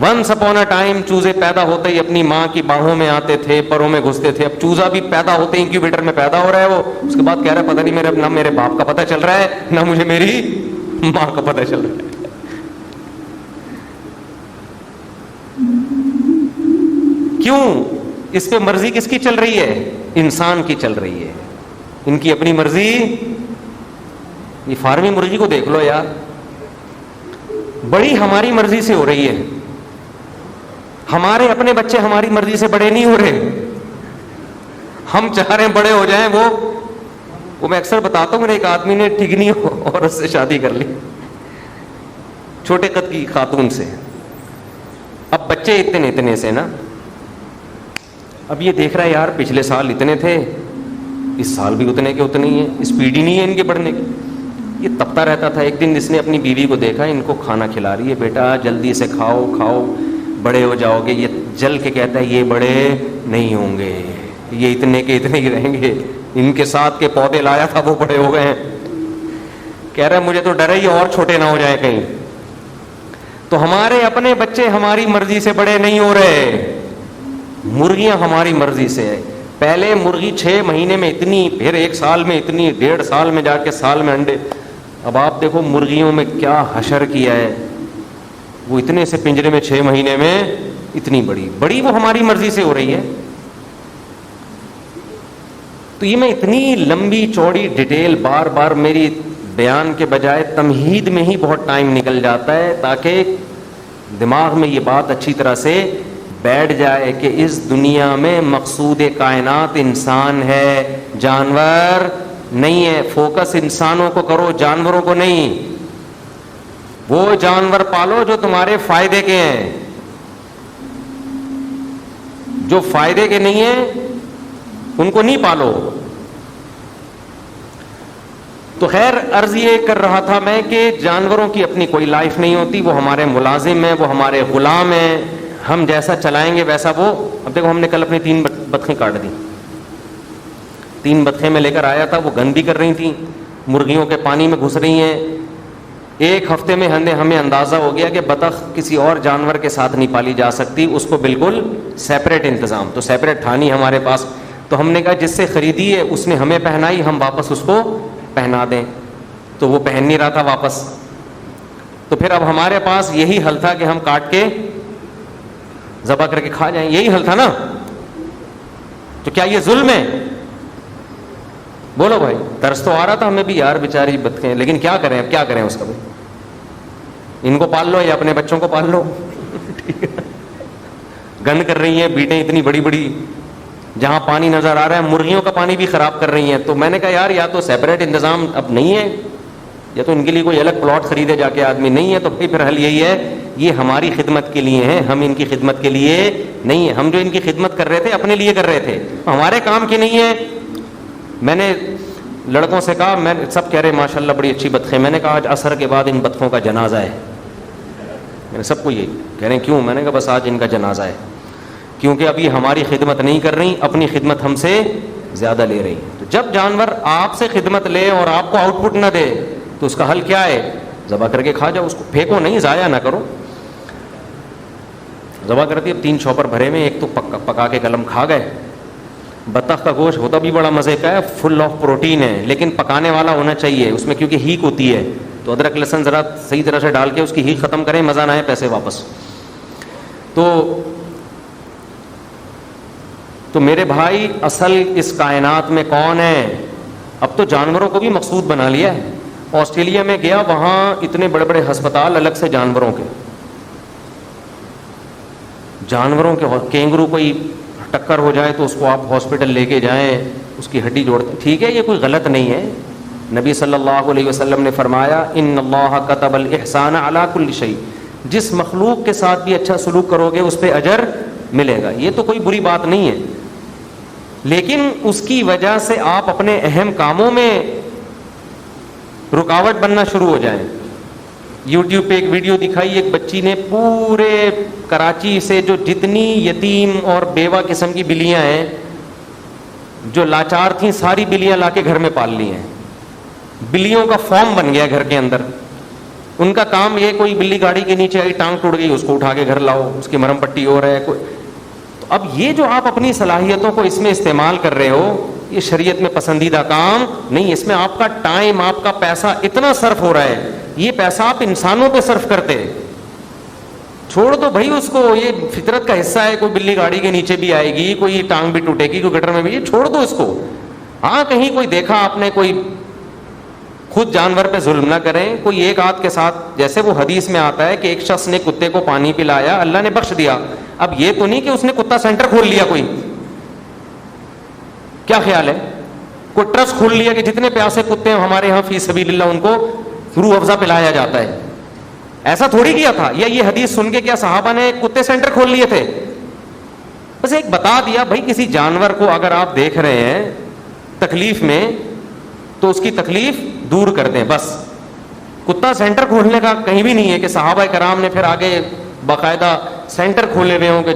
Speaker 1: ونس اپون اے ٹائم چوزے پیدا ہوتے ہی اپنی ماں کی باہوں میں آتے تھے, پروں میں گھستے تھے. اب چوزا بھی پیدا ہوتے ہی انکیوبیٹر میں پیدا ہو رہا ہے, وہ اس کے بعد کہہ رہا ہے پتہ نہیں نہ میرے باپ کا پتہ چل رہا ہے, نہ مجھے میری ماں کا پتہ چل رہا ہے. کیوں؟ اس پہ مرضی کس کی چل رہی ہے؟ انسان کی چل رہی ہے, ان کی اپنی مرضی. یہ فارمی مرغی کو دیکھ لو یار, بڑی ہماری مرضی سے ہو رہی ہے. ہمارے اپنے بچے ہماری مرضی سے بڑے نہیں ہو رہے, ہم چاہ رہے ہیں بڑے ہو جائیں. وہ میں اکثر بتاتا ہوں, میرے ایک آدمی نے ٹھگنی عورت سے شادی کر لی, چھوٹے قد کی خاتون سے. اب بچے اتنے سے نا, اب یہ دیکھ رہا ہے یار پچھلے سال اتنے تھے, اس سال بھی اتنے کے اتنے ہی ہیں, اسپیڈ ہی نہیں ہے ان کے بڑھنے کی. یہ تپتا رہتا تھا. ایک دن اس نے اپنی بیوی کو دیکھا, ان کو کھانا کھلا رہی ہے, بیٹا جلدی سے کھاؤ کھاؤ, بڑے ہو جاؤ گے. یہ جل کے کہتا ہے یہ بڑے نہیں ہوں گے, یہ اتنے کے اتنے ہی رہیں گے, ان کے ساتھ کے پودے لایا تھا وہ بڑے ہو گئے ہیں. کہہ رہا ہے مجھے تو ڈر ہے یہ اور چھوٹے نہ ہو جائیں کہیں. تو ہمارے اپنے بچے ہماری مرضی سے بڑے نہیں ہو رہے, مرغیاں ہماری مرضی سے ہے. پہلے مرغی 6 مہینے میں اتنی, پھر 1 سال میں اتنی, 1.5 سال میں جا کے سال میں انڈے. اب آپ دیکھو مرغیوں میں کیا حشر کیا ہے, وہ اتنے سے پنجرے میں 6 مہینے میں اتنی بڑی وہ ہماری مرضی سے ہو رہی ہے. تو یہ میں اتنی لمبی چوڑی ڈیٹیل بار بار میری بیان کے بجائے تمہید میں ہی بہت ٹائم نکل جاتا ہے تاکہ دماغ میں یہ بات اچھی طرح سے بیٹھ جائے کہ اس دنیا میں مقصود کائنات انسان ہے, جانور نہیں ہے. فوکس انسانوں کو کرو, جانوروں کو نہیں. وہ جانور پالو جو تمہارے فائدے کے ہیں, جو فائدے کے نہیں ہیں ان کو نہیں پالو. تو خیر عرض یہ کر رہا تھا میں کہ جانوروں کی اپنی کوئی لائف نہیں ہوتی, وہ ہمارے ملازم ہیں, وہ ہمارے غلام ہیں, ہم جیسا چلائیں گے ویسا وہ. اب دیکھو ہم نے کل اپنی 3 بطخیں کاٹ دی. 3 بطخیں میں لے کر آیا تھا, وہ گند بھی کر رہی تھیں, مرغیوں کے پانی میں گھس رہی ہیں. 1 ہفتے میں ہمیں اندازہ ہو گیا کہ بطخ کسی اور جانور کے ساتھ نہیں پالی جا سکتی, اس کو بالکل سیپریٹ انتظام. تو سیپریٹ تھا نہیں ہمارے پاس, تو ہم نے کہا جس سے خریدی ہے اس نے ہمیں پہنائی, ہم واپس اس کو پہنا دیں. تو وہ پہن نہیں رہا تھا واپس. تو پھر اب ہمارے پاس یہی حل تھا کہ ہم کاٹ کے ذبح کر کے کھا جائیں, یہی حل تھا نا. تو کیا یہ ظلم ہے؟ بولو بھائی. ترس تو آ رہا تھا ہمیں بھی یار, بیچاری بطخیں, لیکن کیا کریں, اب کیا کریں اس کا بھائی. ان کو پال لو یا اپنے بچوں کو پال لو. گند کر رہی ہیں, بیٹیں اتنی بڑی بڑی, جہاں پانی نظر آ رہا ہے مرغیوں کا پانی بھی خراب کر رہی ہیں. تو میں نے کہا یار یا تو سیپریٹ انتظام اب نہیں ہے, یا تو ان کے لیے کوئی الگ پلاٹ خریدے جا کے آدمی, نہیں ہے تو پھر حل یہی ہے, یہ ہماری خدمت کے لیے ہیں, ہم ان کی خدمت کے لیے نہیں ہیں. ہم جو ان کی خدمت کر رہے تھے اپنے لیے کر رہے تھے, ہمارے کام کی نہیں ہے. میں نے لڑکوں سے کہا, میں سب کہہ رہے ماشاءاللہ بڑی اچھی بطخیں. میں نے کہا آج عصر کے بعد ان بطخوں کا جنازہ ہے. میں نے سب کو یہی کہہ رہے ہیں, کیوں؟ میں نے کہا بس آج ان کا جنازہ ہے, کیونکہ ابھی ہماری خدمت نہیں کر رہی, اپنی خدمت ہم سے زیادہ لے رہی. تو جب جانور آپ سے خدمت لے اور آپ کو آؤٹ پٹ نہ دے تو اس کا حل کیا ہے؟ ذبح کر کے کھا جاؤ, اس کو پھینکو نہیں, ضائع نہ کرو. ذبح کرتی, اب 3 چوپر بھرے میں, ایک تو پکا کے قلم کھا گئے. بطخ کا گوشت ہوتا بھی بڑا مزے کا ہے, فل آف پروٹین ہے, لیکن پکانے والا ہونا چاہیے اس میں, کیونکہ ہیک ہوتی ہے. تو ادرک لہسن ذرا صحیح طرح سے ڈال کے اس کی ہیک ختم کریں, مزہ نہ آئے پیسے واپس. تو میرے بھائی اصل اس کائنات میں کون ہے؟ اب تو جانوروں کو بھی مقصود بنا لیا ہے. آسٹریلیا میں گیا, وہاں اتنے بڑے بڑے ہسپتال الگ سے جانوروں کے کینگرو کوئی ٹکر ہو جائے تو اس کو آپ ہاسپٹل لے کے جائیں, اس کی ہڈی جوڑتے. ٹھیک ہے, یہ کوئی غلط نہیں ہے. نبی صلی اللہ علیہ وسلم نے فرمایا ان اللہ کتب الاحسان علی کل شیء, جس مخلوق کے ساتھ بھی اچھا سلوک کرو گے اس پہ اجر ملے گا. یہ تو کوئی بری بات نہیں ہے, لیکن اس کی وجہ سے آپ اپنے اہم کاموں میں رکاوٹ بننا شروع ہو جائیں. یوٹیوب پہ ایک ویڈیو دکھائی, ایک بچی نے پورے کراچی سے جو جتنی یتیم اور بیوہ قسم کی بلیاں ہیں جو لاچار تھیں, ساری بلیاں لا کے گھر میں پال لی ہیں. بلیوں کا فارم بن گیا گھر کے اندر. ان کا کام یہ, کوئی بلی گاڑی کے نیچے آئی, ٹانگ ٹوٹ گئی, اس کو اٹھا کے گھر لاؤ, اس کی مرہم پٹی ہو رہا ہے. تو اب یہ جو آپ اپنی صلاحیتوں کو اس میں استعمال کر رہے ہو, یہ شریعت میں پسندیدہ کام نہیں. اس میں آپ کا ٹائم, آپ کا پیسہ اتنا صرف ہو رہا ہے, یہ پیسہ آپ انسانوں پہ صرف کرتے. چھوڑ دو بھائی اس کو, یہ فطرت کا حصہ ہے. کوئی بلی گاڑی کے نیچے بھی آئے گی, کوئی ٹانگ بھی ٹوٹے گی, کوئی گٹر میں بھی, یہ چھوڑ دو اس کو. ہاں کہیں کوئی دیکھا آپ نے, کوئی خود جانور پہ ظلم نہ کریں. کوئی ایک آدھ کے ساتھ, جیسے وہ حدیث میں آتا ہے کہ ایک شخص نے کتے کو پانی پلایا, اللہ نے بخش دیا. اب یہ تو نہیں کہ اس نے کتا سینٹر کھول لیا, کوئی کیا خیال ہے, کوئی ٹرسٹ کھول لیا کہ جتنے پیاسے کتے ہیں ہمارے یہاں فی سبیل اللہ ان کو روح افزا پلایا جاتا ہے. ایسا تھوڑی کیا تھا. یا یہ حدیث سن کے کیا صحابہ نے کتے سینٹر کھول لیے تھے؟ بس ایک بتا دیا بھائی, کسی جانور کو اگر آپ دیکھ رہے ہیں تکلیف میں تو اس کی تکلیف دور کر دیں بس. کتا سینٹر کھولنے کا کہیں بھی نہیں ہے کہ صحابہ کرام نے پھر آگے باقاعدہ سینٹر کھولے ہوئے ہوں کہ